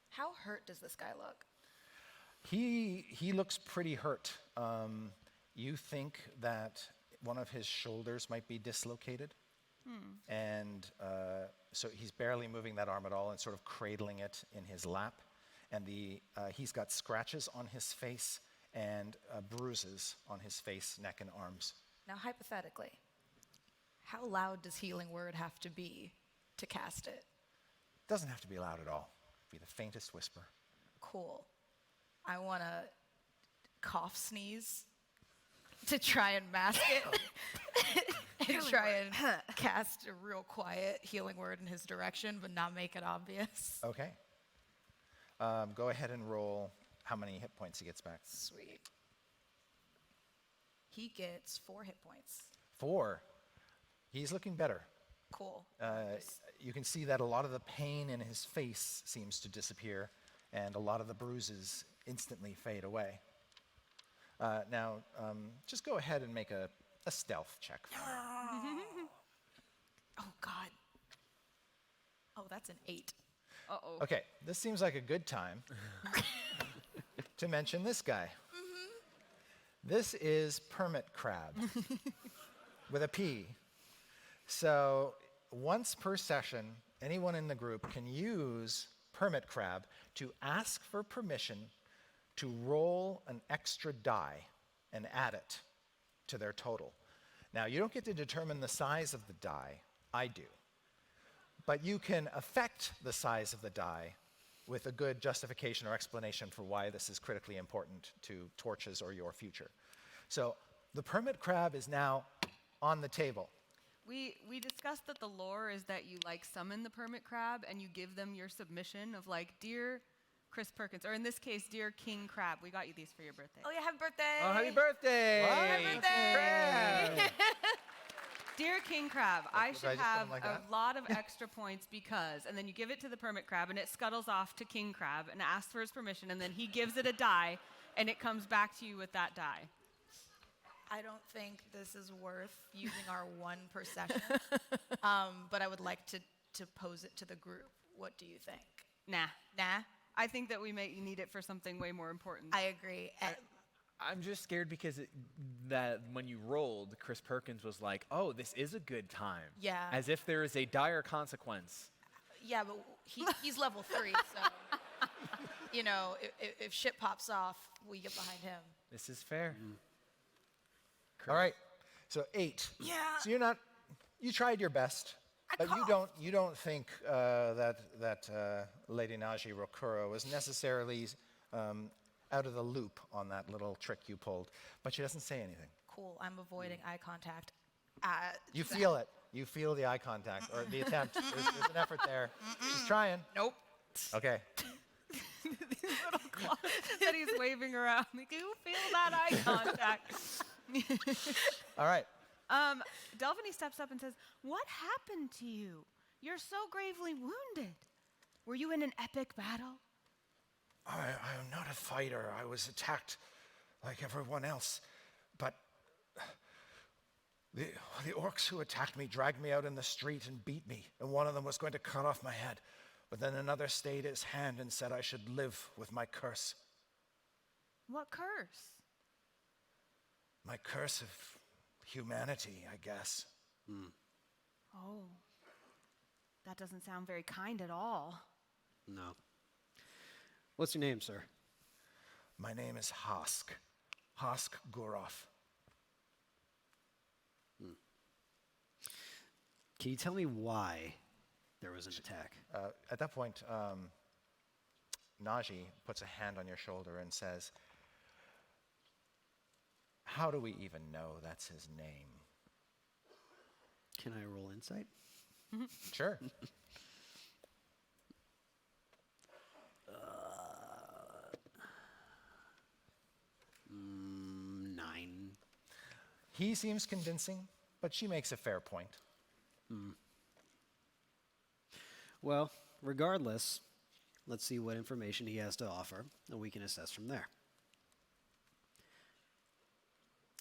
How hurt does this guy look?
He looks pretty hurt. You think that one of his shoulders might be dislocated, and so he's barely moving that arm at all and sort of cradling it in his lap. And he's got scratches on his face and bruises on his face, neck, and arms.
Now, hypothetically, how loud does Healing Word have to be to cast it?
Doesn't have to be loud at all. Be the faintest whisper.
Cool. I want to cough sneeze to try and mask it. And try and cast a real quiet Healing Word in his direction, but not make it obvious.
Okay. Go ahead and roll how many hit points he gets back.
Sweet. He gets 4 hit points.
4. He's looking better.
Cool.
You can see that a lot of the pain in his face seems to disappear, and a lot of the bruises instantly fade away. Now, just go ahead and make a stealth check for me.
Oh, God. Oh, that's an 8.
Uh-oh.
Okay, this seems like a good time to mention this guy. This is Permit Crab with a P. So once per session, anyone in the group can use Permit Crab to ask for permission to roll an extra die and add it to their total. Now, you don't get to determine the size of the die. I do. But you can affect the size of the die with a good justification or explanation for why this is critically important to torches or your future. So the Permit Crab is now on the table.
We discussed that the lore is that you like summon the Permit Crab and you give them your submission of like, dear Chris Perkins, or in this case, dear King Crab. We got you these for your birthday.
Oh, yeah, happy birthday.
Oh, happy birthday!
Happy birthday.
Dear King Crab, I
should
should
I just put 'em
have
like
a
that?
lot of extra points because, and then you give it to the Permit Crab and it scuttles off to King Crab and asks for his permission and then he gives it a die and it comes back to you with that die.
I don't think this is worth using our 1 per session, but I would like to pose it to the group. What do you think?
Nah.
Nah?
I think that we may need it for something way more important.
I agree.
I'm just scared because that when you rolled, Chris Perkins was like, "Oh, this is a good time."
Yeah.
As if there is a dire consequence.
Yeah, but he's level 3, so, you know, if shit pops off, we get behind him.
This is fair.
All right, so 8.
Yeah.
So you tried your best. But you don't think that Lady Naji Rokuro was necessarily out of the loop on that little trick you pulled, but she doesn't say anything.
Cool. I'm avoiding eye contact.
You feel it. You feel the eye contact or the attempt. There's an effort there. She's trying.
Nope.
Okay.
These little claws that he's waving around. Like, you feel that eye contact.
All right.
Delphine steps up and says, "What happened to you? You're so gravely wounded. Were you in an epic battle?"
I'm not a fighter. I was attacked like everyone else. But the orcs who attacked me dragged me out in the street and beat me. And one of them was going to cut off my head. But then another stayed his hand and said I should live with my curse.
What curse?
My curse of humanity, I guess.
Oh, that doesn't sound very kind at all.
No. What's your name, sir?
My name is Hosk. Hosk Gurov.
Can you tell me why there was an attack?
At that point, Naji puts a hand on your shoulder and says, "How do we even know that's his name?"
Can I roll insight?
Sure.
9.
He seems convincing, but she makes a fair point.
Well, regardless, let's see what information he has to offer, and we can assess from there.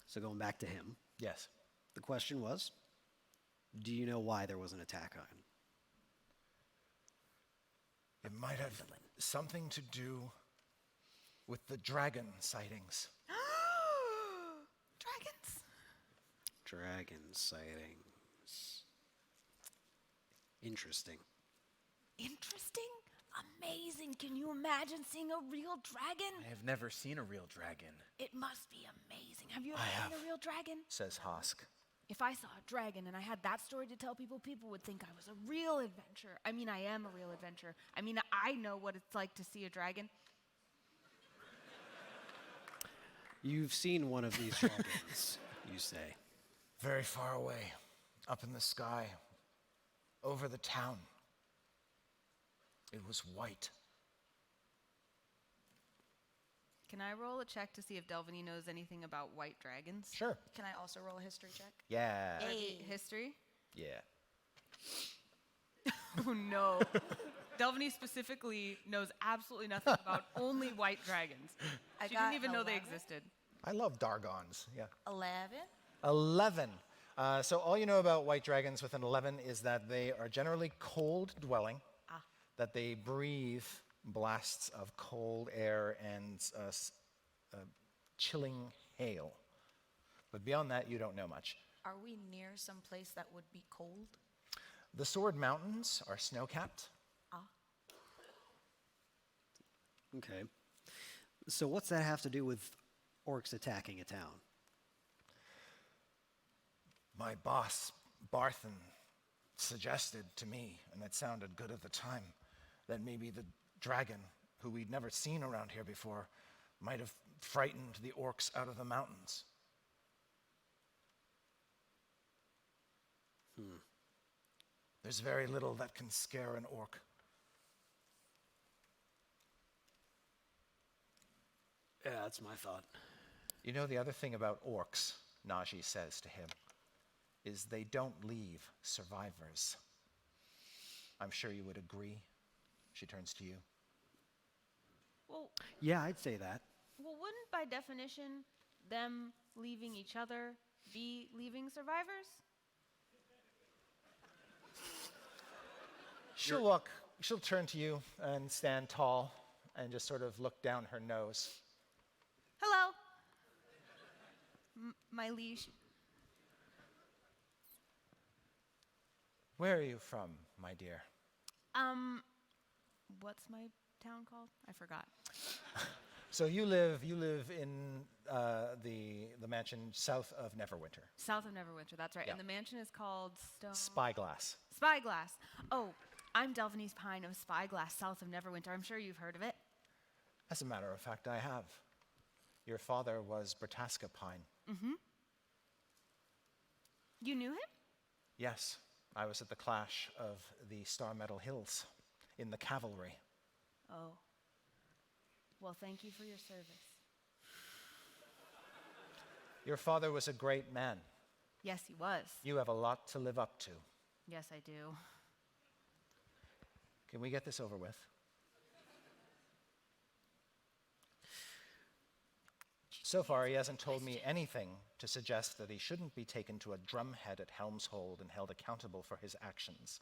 So going back to him,
Yes.
the question was, do you know why there was an attack on him?
It might have something to do with the dragon sightings.
Dragons.
Dragon sightings. Interesting.
Interesting? Amazing. Can you imagine seeing a real dragon?
I have never seen a real dragon.
It must be amazing. Have you
I
ever seen
have.
a real dragon?
Says Hosk.
If I saw a dragon and I had that story to tell people, people would think I was a real adventurer. I mean, I am a real adventurer. I mean, I know what it's like to see a dragon.
You've seen one of these dragons, you say.
Very far away, up in the sky, over the town. It was white.
Can I roll a check to see if Delvini knows anything about white dragons?
Sure.
Can I also roll a history check?
Yeah.
History?
Yeah.
Oh no. Delvini specifically knows absolutely nothing about only white dragons.
I
She
got
didn't even know they
11.
existed.
I love Dargons. Yeah.
11.
11. So all you know about white dragons with an 11 is that they are generally cold dwelling, that they breathe blasts of cold air and chilling hail. But beyond that, you don't know much.
Are we near some place that would be cold?
The Sword Mountains are snow-capped.
Okay. So what's that have to do with orcs attacking a town?
My boss, Barthen, suggested to me, and it sounded good at the time, that maybe the dragon, who we'd never seen around here before, might have frightened the orcs out of the mountains. There's very little that can scare an orc.
Yeah, that's my thought.
You know, the other thing about orcs, Naji says to him, is they don't leave survivors. I'm sure you would agree. She turns to you.
Well,
Yeah, I'd say that.
wouldn't by definition them leaving each other be leaving survivors?
She'll turn to you and stand tall and just sort of look down her nose.
Hello. My liege.
Where are you from, my dear?
What's my town called? I forgot.
So you live in the mansion south of Neverwinter.
South of Neverwinter, that's right.
Yeah.
And the mansion is called
Spyglass.
Spyglass. Oh, I'm Delvanese Pine of Spyglass, south of Neverwinter. I'm sure you've heard of it.
As a matter of fact, I have. Your father was Bertasca Pine.
You knew him?
Yes, I was at the clash of the Star Meadow Hills in the cavalry.
Oh. Well, thank you for your service.
Your father was a great man.
Yes, he was.
You have a lot to live up to.
Yes, I do.
Can we get this over with? So far, he hasn't told me anything to suggest that he shouldn't be taken to a drumhead at Helmshold and held accountable for his actions.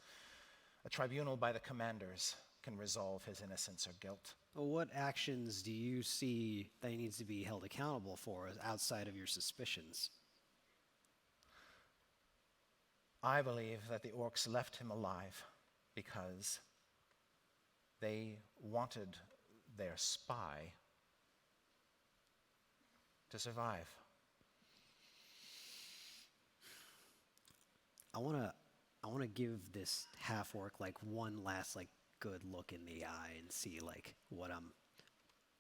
A tribunal by the commanders can resolve his innocence or guilt.
Well, what actions do you see that he needs to be held accountable for outside of your suspicions?
I believe that the orcs left him alive because they wanted their spy to survive.
I want to give this half orc like one last like good look in the eye and see like what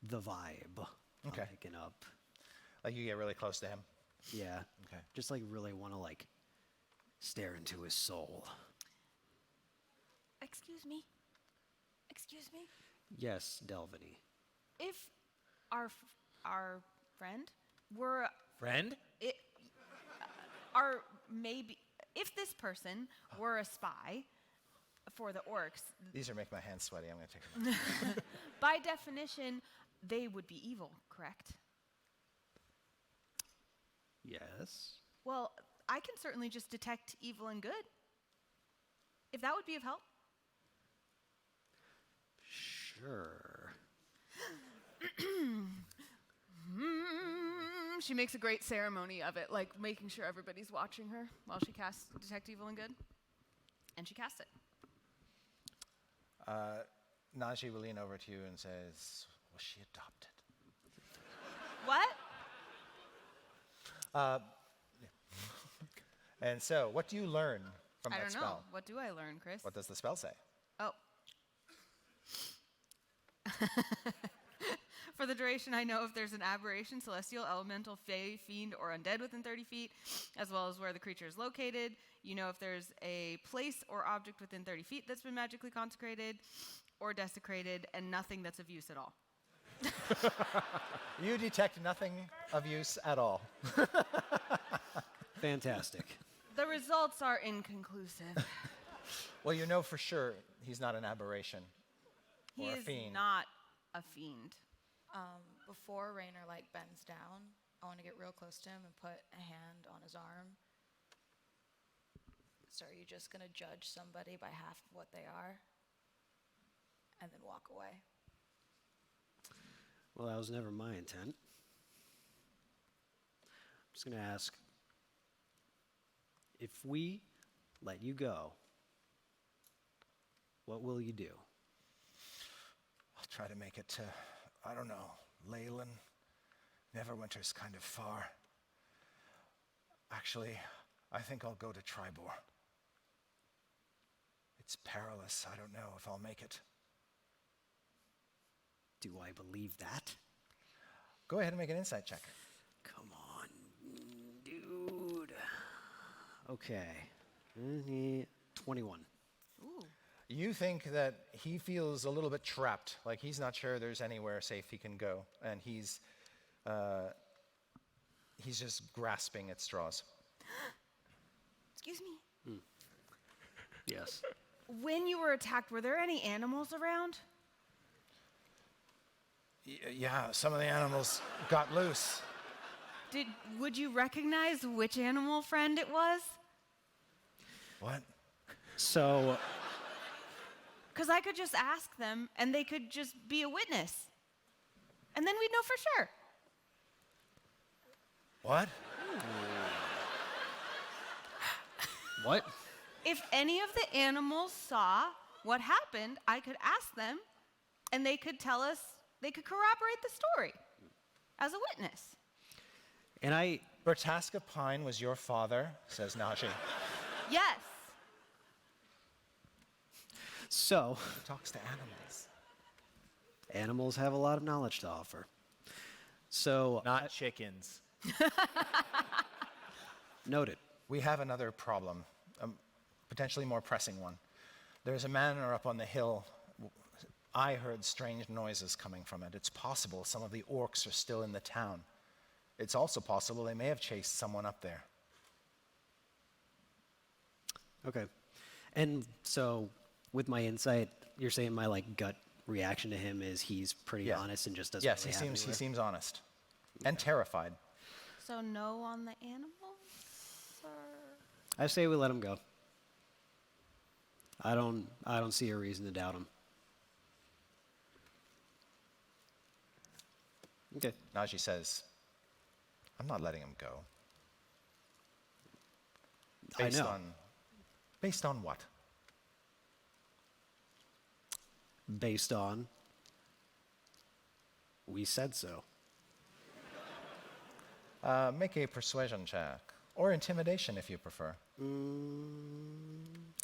the vibe
Okay.
I'm picking up.
Like you get really close to him.
Yeah.
Okay.
Just like really want to like stare into his soul.
Excuse me? Excuse me?
Yes, Delvany.
If our friend were
Friend?
it, our maybe if this person were a spy for the orcs,
These are making my hands sweaty. I'm going to take them off.
by definition, they would be evil, correct?
Yes.
Well, I can certainly just detect evil and good. If that would be of help.
Sure.
She makes a great ceremony of it, like making sure everybody's watching her while she casts detect evil and good. And she casts it.
Najee will lean over to you and says, was she adopted?
What?
And so, what do you learn from
I
that
don't know.
spell?
What do I learn, Chris?
What does the spell say?
Oh. For the duration, I know if there's an aberration, celestial, elemental, fey, fiend, or undead within 30 feet, as well as where the creature is located. You know if there's a place or object within 30 feet that's been magically consecrated or desecrated, and nothing that's of use at all.
You detect nothing of use at all.
Fantastic.
The results are inconclusive.
Well, you know for sure he's not an aberration
He
or a
is
fiend.
not a fiend.
Before Rainer like bends down, I want to get real close to him and put a hand on his arm. So are you just gonna judge somebody by half of what they are, and then walk away?
Well, that was never my intent. I'm just going to ask, if we let you go, what will you do?
I'll try to make it to, I don't know, Leyland. Neverwinter's kind of far. Actually, I think I'll go to Tribor. It's perilous. I don't know if I'll make it.
Do I believe that?
Go ahead and make an insight check.
Come on, dude. Okay. 21.
Ooh.
You think that he feels a little bit trapped, like he's not sure there's anywhere safe he can go, and he's just grasping at straws.
Excuse me.
Yes.
When you were attacked, were there any animals around?
Yeah, some of the animals got loose.
Would you recognize which animal friend it was?
What?
So,
Because I could just ask them, and they could just be a witness. And then we'd know for sure.
What?
what?
If any of the animals saw what happened, I could ask them, and they could tell us, they could corroborate the story as a witness.
And I
Bertasca Pine was your father, says Najee.
Yes.
So,
He talks to animals.
animals have a lot of knowledge to offer. So,
Not chickens.
noted.
We have another problem, a potentially more pressing one. There's a manor up on the hill. I heard strange noises coming from it. It's possible some of the orcs are still in the town. It's also possible they may have chased someone up there.
Okay. And so, with my insight, you're saying my like gut reaction to him is he's pretty
Yeah.
honest and just doesn't
Yes,
really
he
have
seems
anywhere?
honest and terrified.
So no on the animals? Or...
I say we let him go. I don't see a reason to doubt him. Okay.
Najee says, I'm not letting him go.
I know.
Based on what?
Based on we said so.
Make a persuasion check. Or intimidation if you prefer.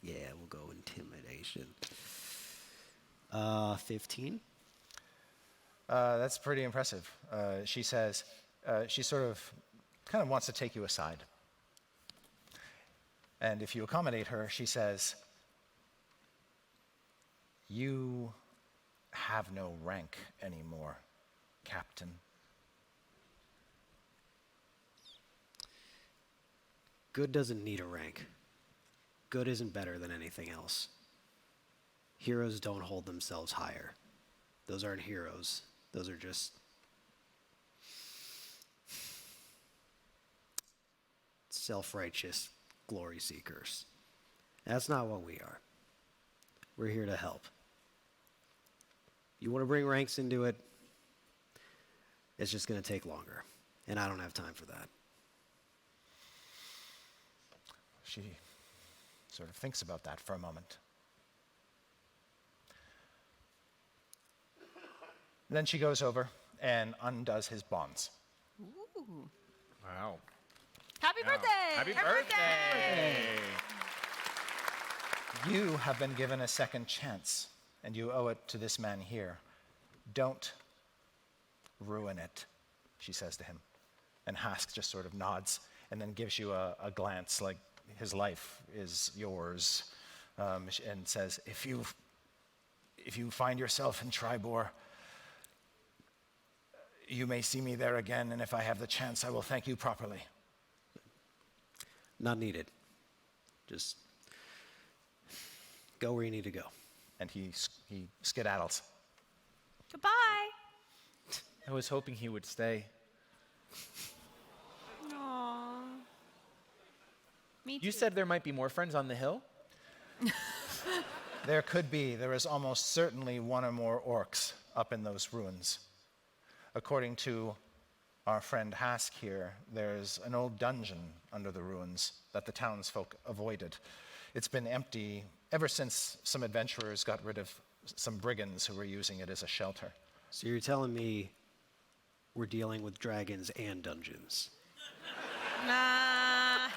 Yeah, we'll go intimidation. 15.
That's pretty impressive. She says, she sort of kind of wants to take you aside. And if you accommodate her, she says, you have no rank anymore, Captain.
Good doesn't need a rank. Good isn't better than anything else. Heroes don't hold themselves higher. Those aren't heroes. Those are just self-righteous glory seekers. That's not what we are. We're here to help. You want to bring ranks into it, it's just going to take longer. And I don't have time for that.
She sort of thinks about that for a moment. Then she goes over and undoes his bonds.
Ooh.
Wow.
Happy birthday!
Happy birthday!
You have been given a second chance, and you owe it to this man here. Don't ruin it, she says to him. And Hask just sort of nods and then gives you a glance like his life is yours, and says, if you find yourself in Tribor, you may see me there again, and if I have the chance, I will thank you properly.
Not needed. Just go where you need to go.
And he skedaddles.
Goodbye.
I was hoping he would stay.
Aww. Me too.
You said there might be more friends on the hill?
There could be. There is almost certainly one or more orcs up in those ruins. According to our friend Hask here, there's an old dungeon under the ruins that the townsfolk avoided. It's been empty ever since some adventurers got rid of some brigands who were using it as a shelter.
So you're telling me we're dealing with dragons and dungeons?
Nah.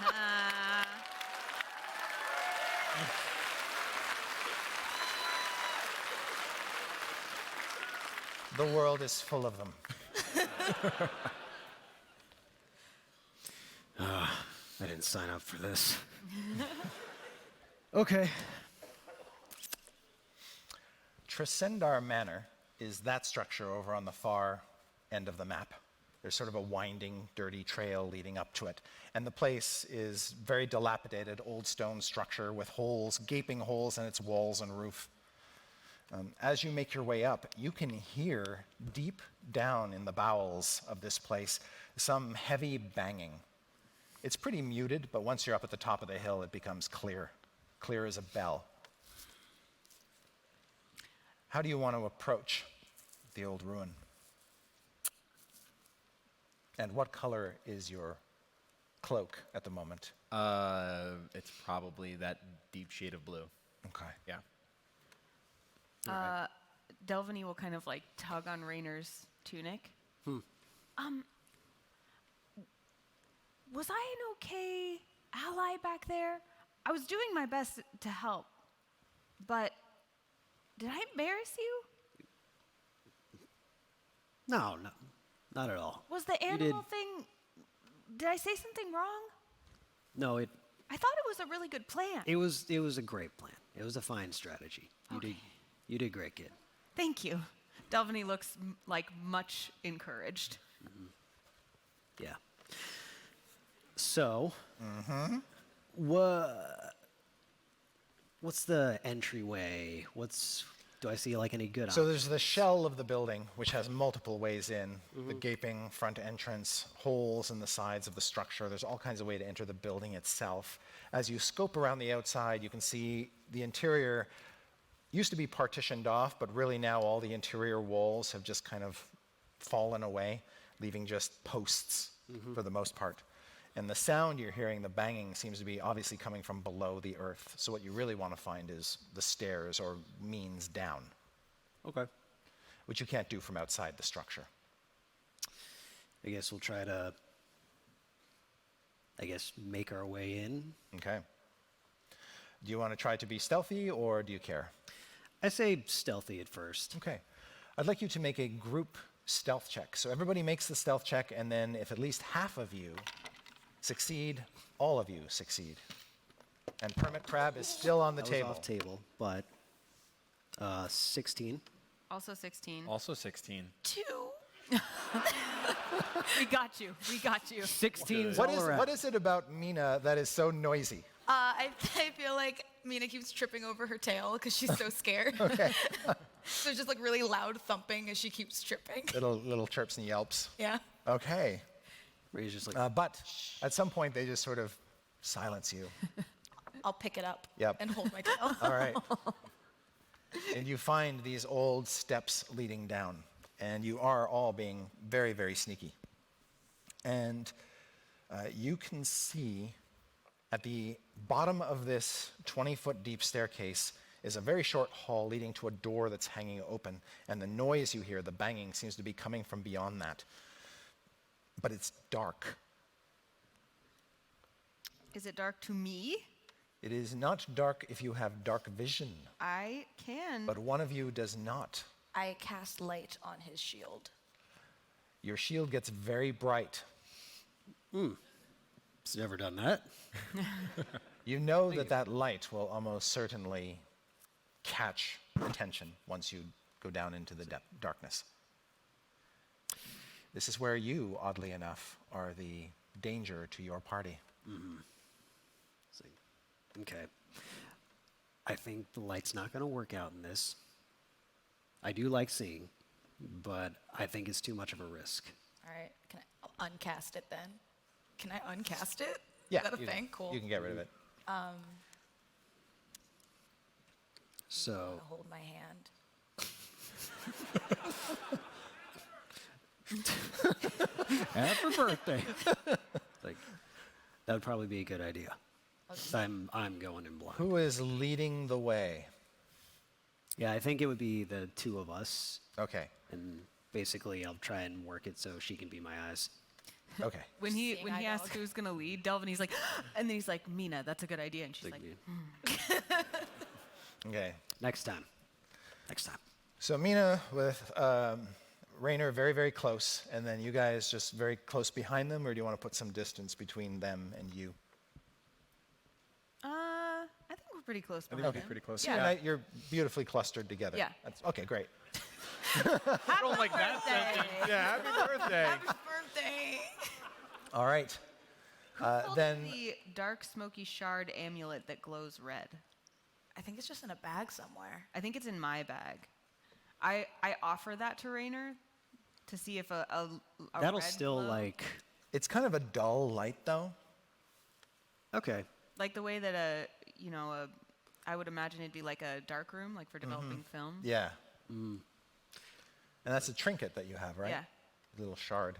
The world is full of them.
I didn't sign up for this. Okay.
Tresendar Manor is that structure over on the far end of the map. There's sort of a winding, dirty trail leading up to it. And the place is very dilapidated, old stone structure with holes, gaping holes in its walls and roof. As you make your way up, you can hear deep down in the bowels of this place some heavy banging. It's pretty muted, but once you're up at the top of the hill, it becomes clear as a bell. How do you want to approach the old ruin? And what color is your cloak at the moment?
It's probably that deep shade of blue.
Okay.
Yeah.
Delvany will kind of like tug on Raynor's tunic. was I an okay ally back there? I was doing my best to help, but did I embarrass you?
No, not at all.
Was the
You did-
animal thing, did I say something wrong?
No,
I thought it was a really good plan.
it was a great plan. It was a fine strategy. You did great, kid.
Thank you. Delvany looks like much encouraged.
Yeah. So, what's the entryway? Do I see like any good
So there's the shell of the building, which has multiple ways in, the gaping front entrance, holes in the sides of the structure. There's all kinds of way to enter the building itself. As you scope around the outside, you can see the interior used to be partitioned off, but really now all the interior walls have just kind of fallen away, leaving just posts for the most part. And the sound you're hearing, the banging, seems to be obviously coming from below the earth. So what you really want to find is the stairs or means down,
Okay.
which you can't do from outside the structure.
I guess we'll try to, make our way in.
Okay. Do you want to try to be stealthy or do you care?
I say stealthy at first.
Okay. I'd like you to make a group stealth check. So everybody makes the stealth check, and then if at least half of you succeed, all of you succeed. And Permit Crab is still on the
That
table.
was off table, but 16.
Also 16.
Also 16.
2.
We got you. We got you.
16's
What
all
is,
around.
what is it about Mina that is so noisy?
I feel like Mina keeps tripping over her tail because she's so scared.
Okay.
So it's just like really loud thumping as she keeps tripping.
little chirps and yelps.
Yeah.
Okay.
Where he's just like,
But at some point, they just sort of silence you.
I'll pick it up
Yep.
and hold my tail.
All right. And you find these old steps leading down, and you are all being very, very sneaky. And you can see at the bottom of this 20-foot deep staircase is a very short hall leading to a door that's hanging open, and the noise you hear, the banging, seems to be coming from beyond that. But it's dark.
Is it dark to me?
It is not dark if you have dark vision,
I can.
but one of you does not.
I cast light on his shield.
Your shield gets very bright.
He's never done that.
You know that light will almost certainly catch attention once you go down into the darkness. This is where you, oddly enough, are the danger to your party.
It's like, okay. I think the light's not going to work out in this. I do like seeing, but I think it's too much of a risk.
All right. I'll uncast it then. Can I uncast it?
Yeah,
Is that a
you,
thing? Cool.
you can get rid of it.
So,
I'll hold my hand.
happy birthday. Like, that would probably be a good idea. 'Cause I'm going in blind.
Who is leading the way?
Yeah, I think it would be the two of us,
Okay.
and basically I'll try and work it so she can be my eyes.
Okay.
When he
Seeing eye
asks
dog.
who's gonna lead, Delvany's like, and then he's like, Mina, that's a good idea, and she's like,
Okay.
Next time. Next time.
So Mina with Raynor very, very close, and then you guys just very close behind them, or do you want to put some distance between them and you?
I think we're pretty close.
I think
behind
we'd be
him.
pretty close.
Yeah.
And you're beautifully clustered together.
Yeah.
Okay, great.
Don't like that sentence. Yeah, happy birthday.
Birthday.
All right.
Pulled
Then
the dark smoky shard amulet that glows red.
I think it's just in a bag somewhere.
I think it's in my bag. I offer that to Raynor to see if a
That'll
red
still,
glow,
like,
it's kind of a dull light, though.
okay.
like the way that I would imagine it'd be like a dark room, like for developing film.
Yeah. And that's a trinket that you have, right?
Yeah.
A little shard.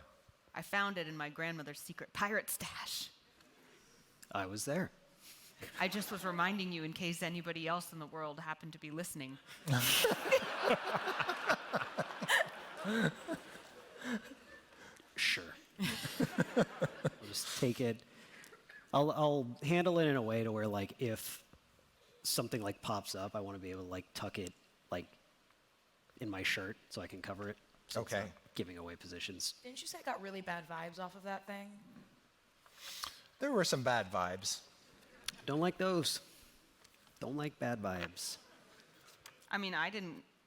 I found it in my grandmother's secret pirate stash.
I was there.
I just was reminding you in case anybody else in the world happened to be listening.
Sure. just take it. I'll handle it in a way to where, like, if something like pops up, I want to be able to like tuck it like in my shirt so I can cover it. So it's
Okay.
not giving away positions.
Didn't you say I got really bad vibes off of that thing?
There were some bad vibes.
Don't like those. Don't like bad vibes.
I mean,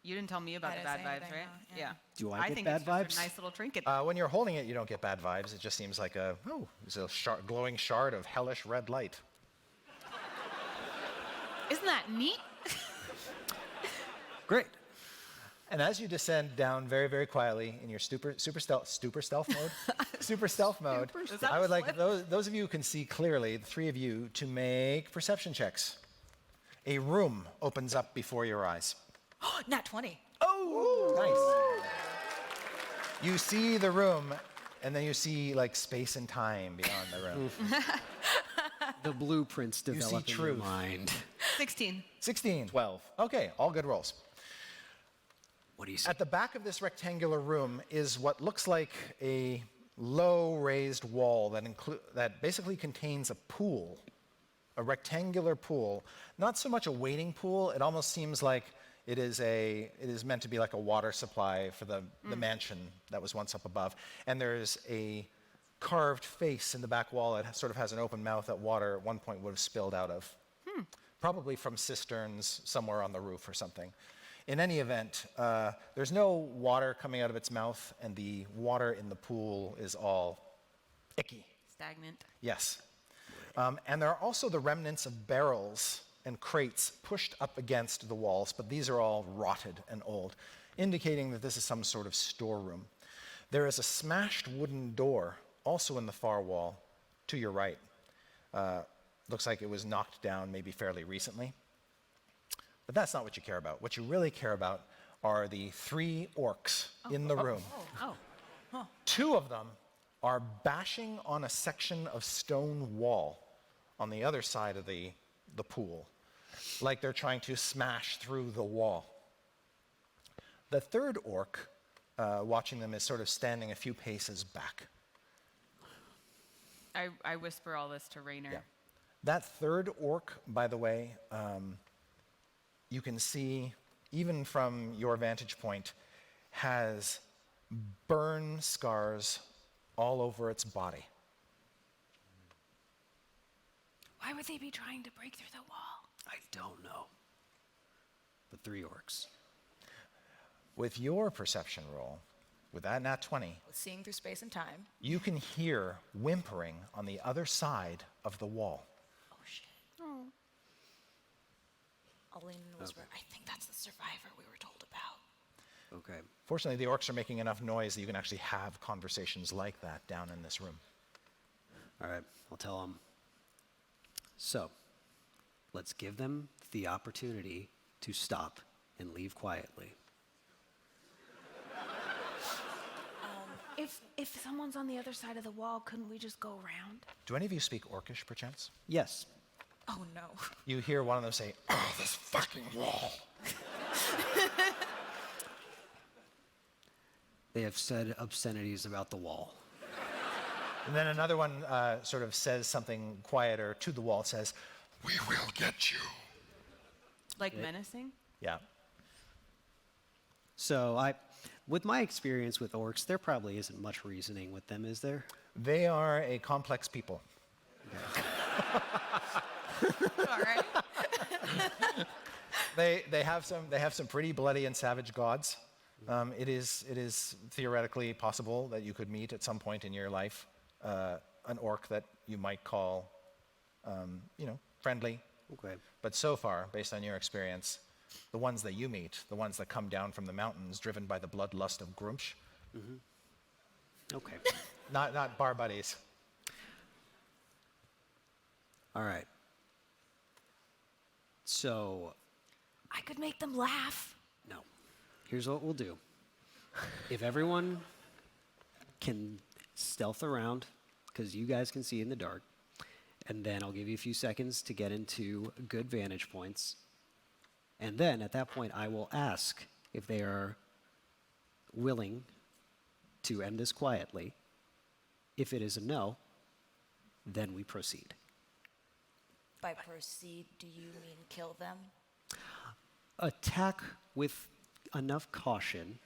you didn't tell me about
I
the
didn't
bad
say
vibes,
anything,
right?
no, yeah.
Do I get
think
bad
it's just
vibes?
a nice little trinket.
When you're holding it, you don't get bad vibes. It just seems like it's a glowing shard of hellish red light.
Isn't that neat?
Great.
And as you descend down very, very quietly in your super stealth mode, super stealth mode,
Is that
I would like
slip?
those of you who can see clearly, the three of you, to make perception checks. A room opens up before your eyes.
Nat 20.
Oh, nice. You see the room, and then you see like space and time beyond the room.
The blueprints
see
develop in your
truth.
mind.
16.
16.
12.
Okay, all good rolls.
What do you see?
At the back of this rectangular room is what looks like a low raised wall that basically contains a pool, a rectangular pool. Not so much a wading pool, it almost seems like it is meant to be like a water supply for the mansion that was once up above. And there's a carved face in the back wall that sort of has an open mouth that water at one point would have spilled out of. Probably from cisterns somewhere on the roof or something. In any event, there's no water coming out of its mouth, and the water in the pool is all icky.
Stagnant.
Yes. And there are also the remnants of barrels and crates pushed up against the walls, but these are all rotted and old, indicating that this is some sort of storeroom. There is a smashed wooden door also in the far wall to your right. Looks like it was knocked down maybe fairly recently. But that's not what you care about. What you really care about are the 3 orcs in the room.
Oh.
2 of them are bashing on a section of stone wall on the other side of the pool, like they're trying to smash through the wall. The 3rd orc, watching them, is sort of standing a few paces back.
I whisper all this to Raynor.
Yeah. That 3rd orc, by the way, you can see, even from your vantage point, has burn scars all over its body.
Why would they be trying to break through the wall?
I don't know. The 3 orcs.
With your perception roll, with that nat 20,
Seeing through space and time.
you can hear whimpering on the other side of the wall.
Oh, shit. I'll lean and whisper, I think that's the survivor we were told about.
Okay.
Fortunately, the orcs are making enough noise that you can actually have conversations like that down in this room.
All right. I'll tell them. So, let's give them the opportunity to stop and leave quietly.
If someone's on the other side of the wall, couldn't we just go around?
Do any of you speak Orcish, perchance?
Yes.
Oh, no.
You hear one of them say, "Oh, this fucking wall."
They have said obscenities about the wall.
And then another one sort of says something quieter to the wall. It says, "We will get you."
Like menacing?
Yeah.
So, with my experience with orcs, there probably isn't much reasoning with them, is there?
They are a complex people.
All right.
They have some pretty bloody and savage gods. It is theoretically possible that you could meet at some point in your life an orc that you might call, friendly.
Okay.
But so far, based on your experience, the ones that you meet, the ones that come down from the mountains, driven by the bloodlust of Grumsh,
Okay.
not bar buddies.
All right. So,
I could make them laugh.
no. Here's what we'll do. If everyone can stealth around, because you guys can see in the dark, and then I'll give you a few seconds to get into good vantage points. And then at that point, I will ask if they are willing to end this quietly. If it is a no, then we proceed.
By proceed, do you mean kill them?
Attack with enough caution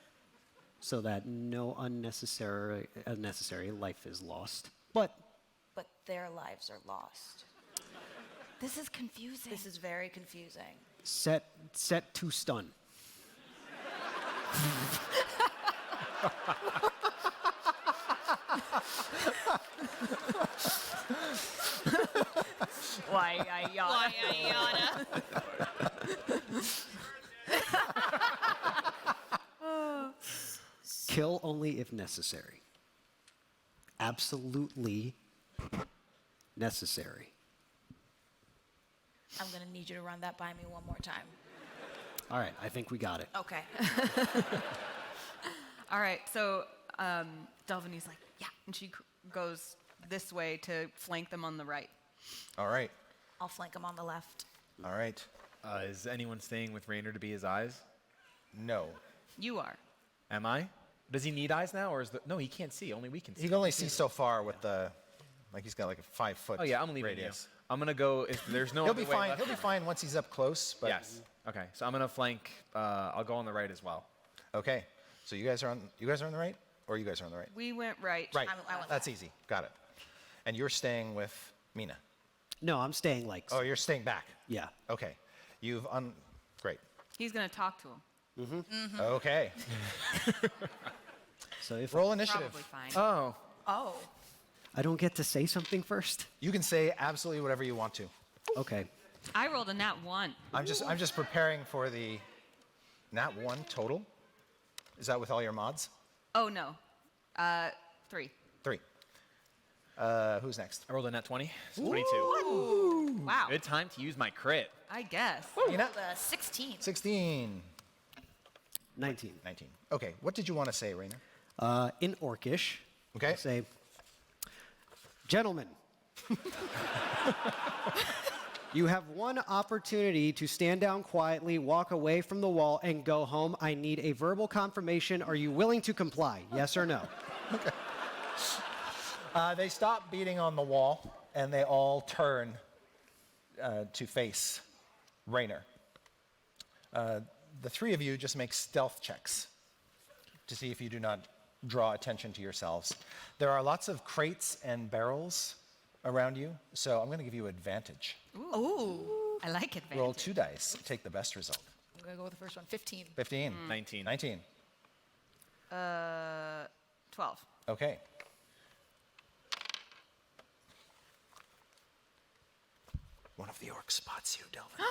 so that no unnecessary life is lost. But
But their lives are lost.
This is confusing.
This is very confusing.
set to stun.
Why I yada.
Kill only if necessary. Absolutely necessary.
I'm going to need you to run that by me one more time.
All right, I think we got it.
Okay.
All right, so Delvini's like, yeah, and she goes this way to flank them on the right.
All right.
I'll flank him on the left.
All right.
Is anyone staying with Rainer to be his eyes?
No.
You are.
Am I? Does he need eyes now, or is the no? He can't see. Only we can see.
He can only see so far with the, like he's got like a 5-foot
Oh yeah, I'm leaving
radius.
you. I'm gonna go. If there's no
He'll
other
be
way
fine.
left-
He'll be fine once he's up close. But
Yes. Okay. So I'm gonna flank. I'll go on the right as well.
Okay. So you guys are on the right, or you guys are on the right?
We went right.
Right.
I went
That's
left.
easy. Got it. And you're staying with Mina.
No, I'm staying like.
Oh, you're staying back.
Yeah.
Okay. Great.
He's gonna talk to him.
Okay.
So if
Roll initiative.
Probably fine.
Oh.
Oh.
I don't get to say something first.
You can say absolutely whatever you want to.
Okay.
I rolled a nat 1.
I'm just preparing for the nat 1 total. Is that with all your mods?
Oh no, 3.
3. Who's next?
I rolled a nat 20. So 22.
Wow.
Good time to use my crit.
I guess.
Mina?
16.
16.
19.
19. Okay. What did you want to say, Rainer?
In Orcish,
Okay.
say, gentlemen, you have one opportunity to stand down quietly, walk away from the wall, and go home. I need a verbal confirmation. Are you willing to comply? Yes or no?
They stop beating on the wall, and they all turn to face Rainer. The 3 of you just make stealth checks to see if you do not draw attention to yourselves. There are lots of crates and barrels around you, so I'm going to give you advantage.
Ooh.
I like advantage.
Roll 2 dice, take the best result.
I'm going to go with the first one. 15.
15.
19.
19.
12.
Okay. One of the orcs spots you, Delvin.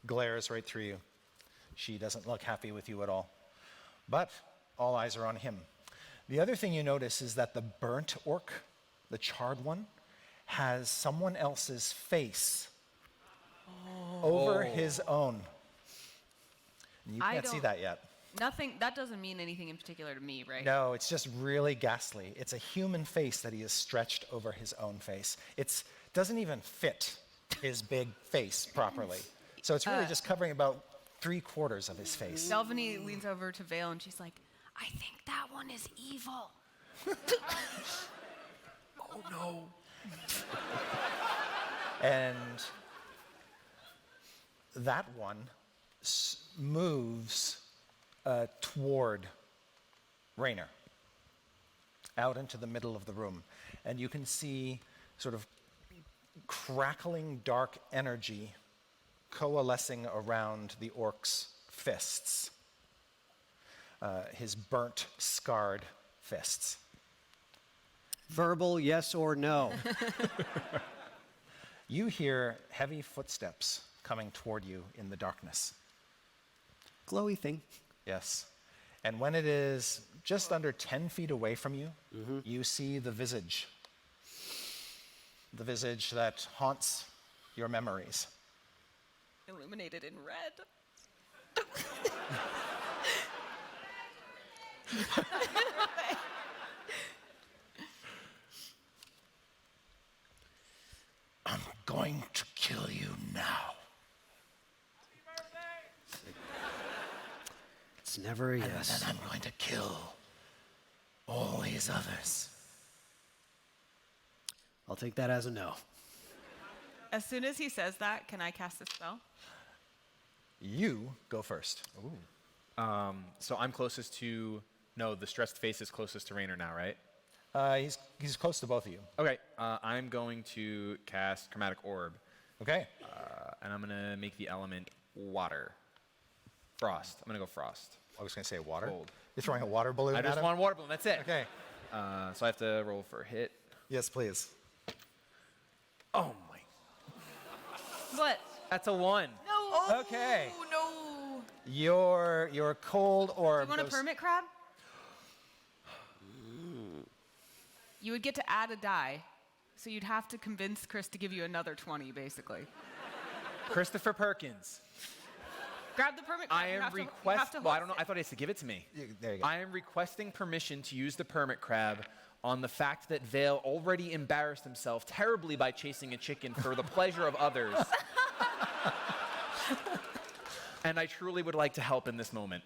Glares right through you. She doesn't look happy with you at all. But all eyes are on him. The other thing you notice is that the burnt orc, the charred one, has someone else's face over his own. And you
I
can't see
don't-
that yet.
Nothing. That doesn't mean anything in particular to me, right?
No, it's just really ghastly. It's a human face that he has stretched over his own face. It doesn't even fit his big face properly. So it's really just covering about 3/4 of his face.
Delvini leans over to Vale and she's like, I think that one is evil.
And that one moves toward Rainer, out into the middle of the room. And you can see sort of crackling dark energy coalescing around the orc's fists, his burnt, scarred fists.
Verbal yes or no?
You hear heavy footsteps coming toward you in the darkness.
Glowy thing.
Yes. And when it is just under 10 feet away from you, you see the visage that haunts your memories.
Illuminated in red.
I'm going to kill you now.
It's never a
And
yes.
then I'm going to kill all these others.
I'll take that as a no.
As soon as he says that, can I cast a spell?
You go first.
So I'm closest to. No, the stressed face is closest to Rainer now, right?
He's close to both of you.
Okay. I'm going to cast Chromatic Orb,
Okay.
and I'm gonna make the element water. Frost. I'm gonna go frost.
I was going to say water.
Cold.
You're throwing a water balloon
I
at
just
him?
want water balloon. That's it.
Okay.
So I have to roll for a hit.
Yes, please.
Oh my.
What?
That's a 1.
No.
Okay.
No.
Your cold orb.
You want a
goes-
permit crab? You would get to add a die. So you'd have to convince Chris to give you another 20, basically.
Christopher Perkins.
Grab the permit crab.
I
You
am
have to
requesting. Well, I don't know.
host
I thought he has to give it to me.
There you go.
I am requesting permission to use the permit crab on the fact that Vale already embarrassed himself terribly by chasing a chicken for the pleasure of others. And I truly would like to help in this moment.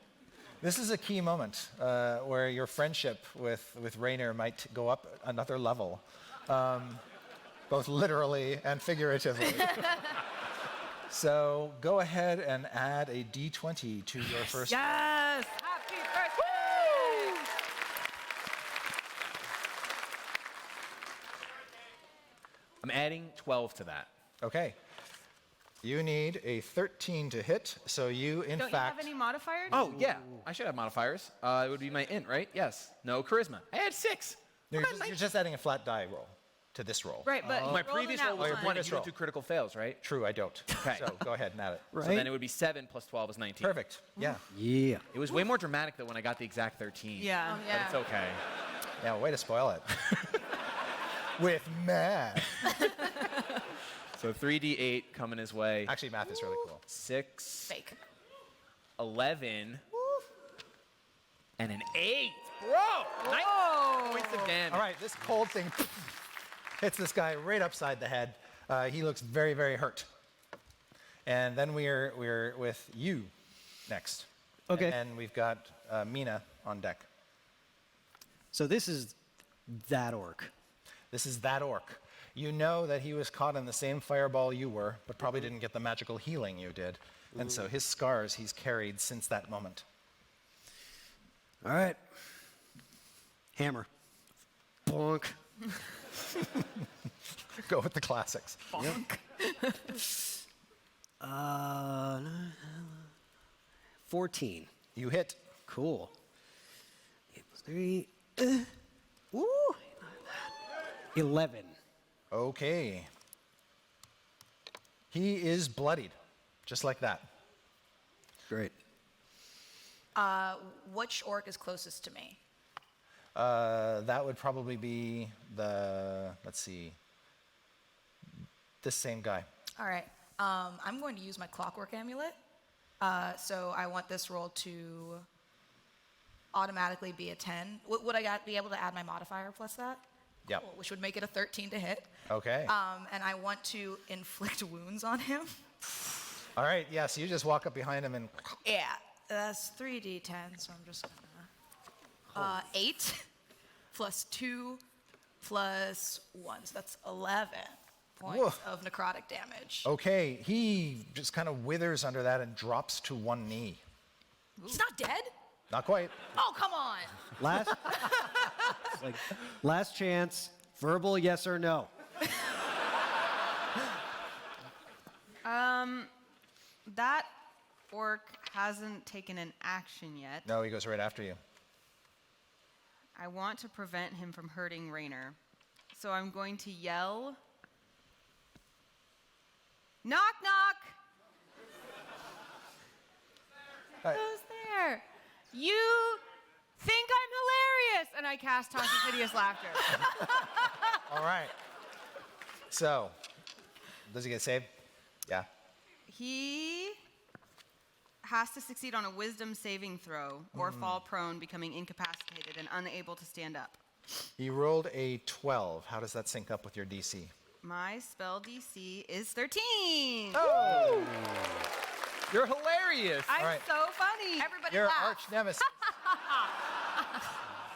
This is a key moment where your friendship with Rainer might go up another level, both literally and figuratively. So go ahead and add a d20 to your first.
Yes! Happy birthday!
I'm adding 12 to that.
Okay. You need a 13 to hit, so you, in
Don't
fact.
you have any modifiers?
Oh, yeah. I should have modifiers. It would be my int, right? Yes. No charisma. I had 6.
No, you're just adding a flat die roll to this roll.
Right, but
My
you rolled
previous
in that
roll was
your
1 and
previous
you don't
roll.
do critical fails, right?
True, I don't.
Okay.
So go ahead and add it.
Right?
So then it would be 7 plus 12 is 19.
Perfect. Yeah.
Yeah.
It was way more dramatic though when I got the exact 13.
Yeah.
Yeah.
But it's okay.
Yeah, way to spoil it. With math.
So 3d8 coming his way.
Actually, math is really cool.
6,
Fake.
11, and an 8. Bro! 9 points of damage.
All right, this cold thing hits this guy right upside the head. He looks very, very hurt. And then we're with you next.
Okay.
And we've got Mina on deck.
So this is that orc.
This is that orc. You know that he was caught in the same fireball you were, but probably didn't get the magical healing you did. And so his scars he's carried since that moment.
All right. Hammer. Bonk.
Go with the classics.
14.
You hit.
Cool. 8 plus 3. Ooh. 11.
Okay. He is bloodied, just like that.
Great.
Which orc is closest to me?
That would probably be let's see, this same guy.
All right. I'm going to use my clockwork amulet. So I want this roll to automatically be a 10. Would I be able to add my modifier plus that?
Yep.
Cool, which would make it a 13 to hit.
Okay.
And I want to inflict wounds on him.
All right, yeah, so you just walk up behind him and
Yeah, that's 3d10, so I'm just gonna. 8 plus 2 plus 1, so that's 11 points
Whoa.
of necrotic damage.
okay, he just kind of withers under that and drops to one knee.
He's not dead?
Not quite.
Oh, come on.
Last, last chance. Verbal yes or no.
That orc hasn't taken an action yet.
No, he goes right after you.
I want to prevent him from hurting Rainer. So I'm going to yell, knock, knock.
Hi.
Who's there? You think I'm hilarious. And I cast Toxic Hideous Laughter.
All right. So, does he get saved? Yeah.
He has to succeed on a wisdom saving throw or fall prone, becoming incapacitated and unable to stand up.
He rolled a 12. How does that sync up with your DC?
My spell DC is 13.
Oh!
You're hilarious.
I'm
right.
so funny.
Everybody
Your
laugh.
arch nemesis.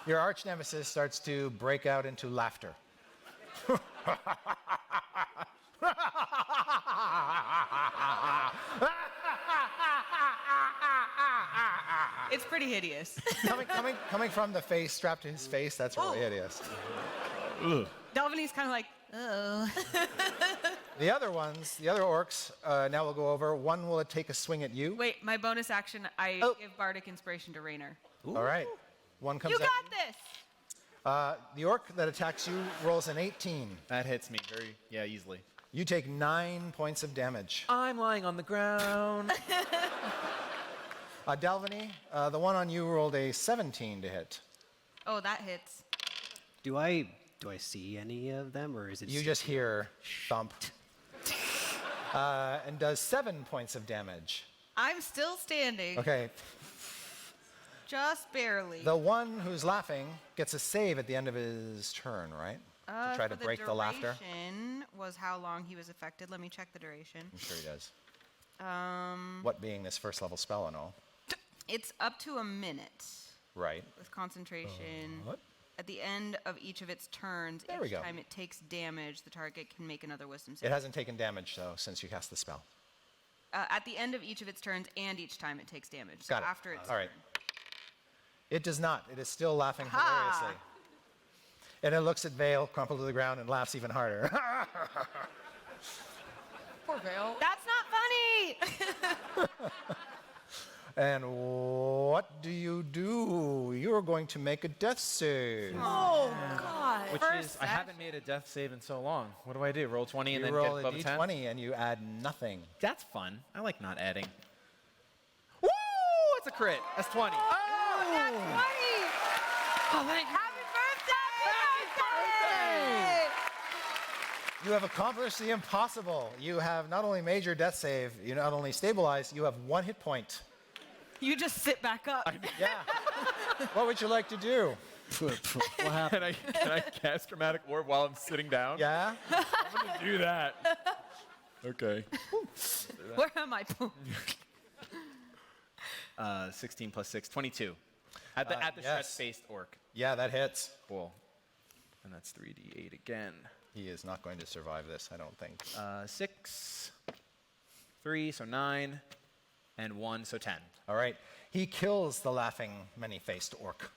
Your arch nemesis starts to break out into laughter.
It's pretty hideous.
coming from the face strapped to his face, that's really hideous.
Delvany's kind of like, oh.
The other orcs, now we'll go over. One will take a swing at you.
Wait, my bonus action, I
Oh.
give Bardic Inspiration to Raynor.
All right. One comes
You
at
got this!
The orc that attacks you rolls an 18.
That hits me easily.
You take 9 points of damage.
I'm lying on the ground.
Dalvany, the one on you rolled a 17 to hit.
Oh, that hits.
Do I see any of them, or is it?
You just hear thump. And does 7 points of damage.
I'm still standing.
Okay.
Just barely.
The one who's laughing gets a save at the end of his turn, right? To try to break the laughter.
Duration was how long he was affected. Let me check the duration.
I'm sure he does. What being this first level spell and all.
It's up to a minute
Right.
with concentration.
What?
At the end of each of its turns,
There we
each
go.
time it takes damage, the target can make another wisdom save.
It hasn't taken damage, though, since you cast the spell.
At the end of each of its turns and each time it takes damage.
Got
so
it.
after its
All right.
turn.
It does not. It is still laughing
Aha!
hilariously. And it looks at Vale, crumpled to the ground, and laughs even harder.
Poor Vale.
That's not funny!
And what do? You're going to make a death save.
Oh, God.
Which
First
is, I haven't made a death save in so long. What do I do? Roll 20 and
You
then
roll
get
a
above a 10?
d20 and you add nothing.
That's fun. I like not adding. Woo! It's a crit. That's 20.
That's funny! Happy birthday!
You have accomplished the impossible. You have not only made your death save, you not only stabilized, you have 1 hit point.
You just sit back up.
Yeah. What would you like to do?
What happened?
Can I cast Dramatic Orb while I'm sitting down?
Yeah?
I'm going to do that. Okay.
Where am I?
16 plus 6, 22. At the
yes.
stretch-faced orc.
Yeah, that hits.
Cool. And that's 3d8 again.
He is not going to survive this, I don't think.
6, 3, so 9, and 1, so 10.
All right. He kills the laughing, many-faced orc.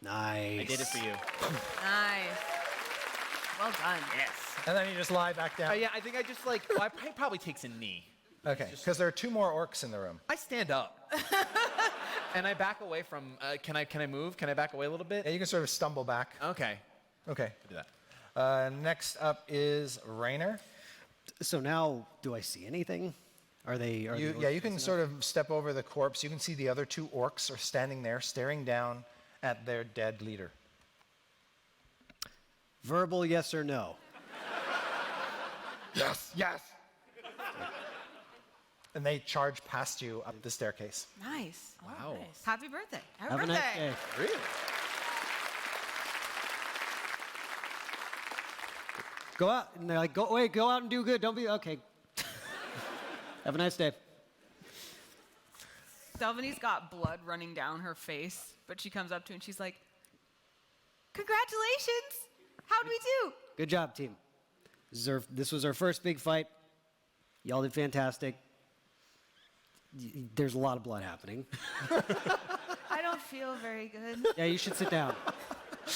Nice.
I did it for you.
Nice. Well done.
Yes.
And then you just lie back down.
Yeah, I think I just well, he probably takes a knee.
Okay, because there are 2 more orcs in the room.
I stand up. And I back away from, can I move? Can I back away a little bit?
Yeah, you can sort of stumble back.
Okay.
Okay.
Do that.
Next up is Raynor.
So now, do I see anything? Are they? Are the orcs
You can
close
sort of step over the corpse. You can see the other 2 orcs are standing there, staring down at their dead leader.
enough? Verbal yes or no?
Yes, yes. And they charge past you up the staircase.
Nice.
Wow.
Nice.
Happy birthday.
Happy
Have a
birthday.
nice day.
Really?
Go out and they're like, go out and do good. Don't be okay. Have a nice day.
Delvany's got blood running down her face, but she comes up to him and she's like, congratulations! How'd we do?
Good job, team. This was our first big fight. Y'all did fantastic. There's a lot of blood happening.
I don't feel very good.
Yeah, you should sit down.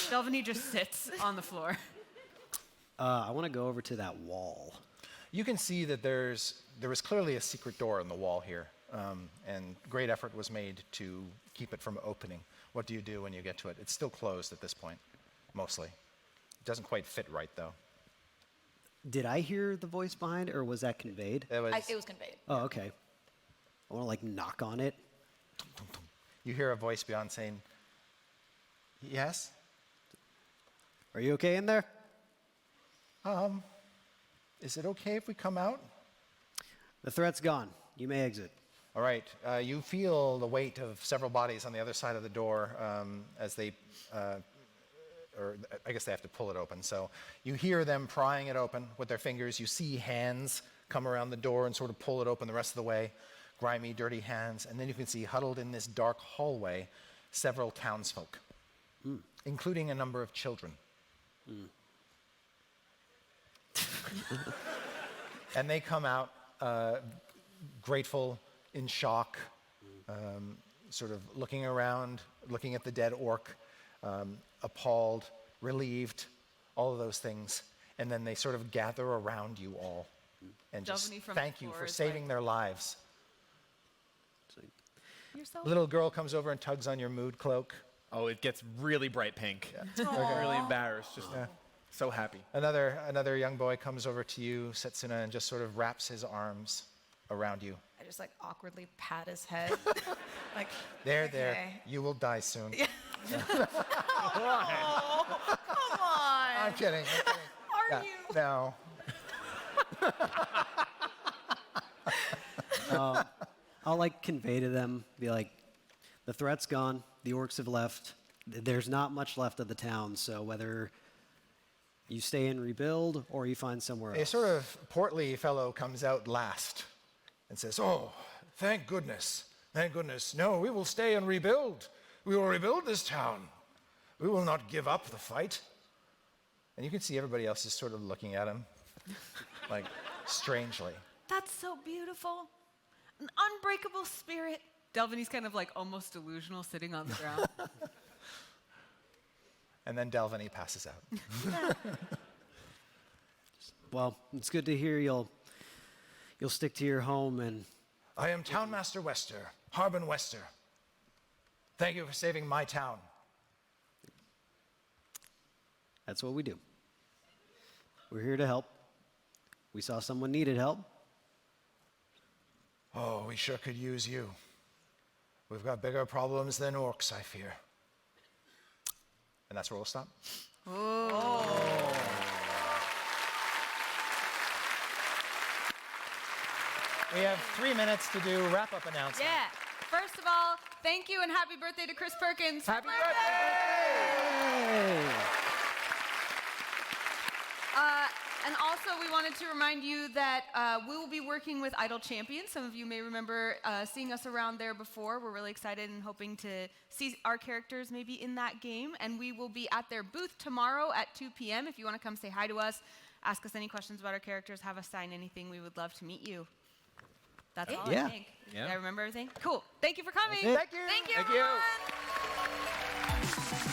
Delvany just sits on the floor.
I want to go over to that wall.
You can see that there was clearly a secret door in the wall here, and great effort was made to keep it from opening. What do you do when you get to it? It's still closed at this point, mostly. It doesn't quite fit right, though.
Did I hear the voice behind it, or was that conveyed?
It was,
It was conveyed.
Oh, okay. I want to like knock on it.
you hear a voice beyond saying, yes?
Are you okay in there?
Is it okay if we come out?
The threat's gone. You may exit.
All right. You feel the weight of several bodies on the other side of the door as they, or I guess they have to pull it open. So you hear them prying it open with their fingers. You see hands come around the door and sort of pull it open the rest of the way. Grimy, dirty hands. And then you can see huddled in this dark hallway several townsfolk, including a number of children. And they come out grateful, in shock, sort of looking around, looking at the dead orc, appalled, relieved, all of those things. And then they sort of gather around you all and just
Delvany from the
thank you
floor
for
is
saving
like-
their lives.
You're so
Little girl comes over and tugs on your mood cloak.
Oh, it gets really bright pink. Really embarrassed, just so happy.
Another young boy comes over to you, Setsuna, and just sort of wraps his arms around you.
I just like awkwardly pat his head. Like,
There,
okay.
you will die soon.
Come on.
I'm kidding.
Are you?
No.
I'll like convey to them, be like, the threat's gone, the orcs have left, there's not much left of the town, so whether you stay and rebuild or you find somewhere
A
else.
sort of portly fellow comes out last and says, "Oh, thank goodness. Thank goodness. No, we will stay and rebuild. We will rebuild this town. We will not give up the fight." And you can see everybody else is sort of looking at him, like, strangely.
That's so beautiful. An unbreakable spirit. Delvany's kind of like almost delusional, sitting on the ground.
And then Delvany passes out.
Well, it's good to hear you'll stick to your home, and
I am Townmaster Wester, Harbin Wester. Thank you for saving my town.
that's what we do. We're here to help. We saw someone needed help.
Oh, we sure could use you. We've got bigger problems than orcs, I fear. And that's where we'll stop. We have 3 minutes to do wrap-up announcements.
Yeah. First of all, thank you and happy birthday to Chris Perkins.
Happy birthday!
And also, we wanted to remind you that we will be working with Idle Champions. Some of you may remember seeing us around there before. We're really excited and hoping to see our characters maybe in that game. And we will be at their booth tomorrow at 2 p.m. If you want to come say hi to us, ask us any questions about our characters, have us sign anything, we would love to meet you. That's all,
Yeah.
I think.
Yeah.
Did I remember everything? Cool. Thank you for coming.
That's it.
Thank you.
Thank you,
Thank you.
everyone.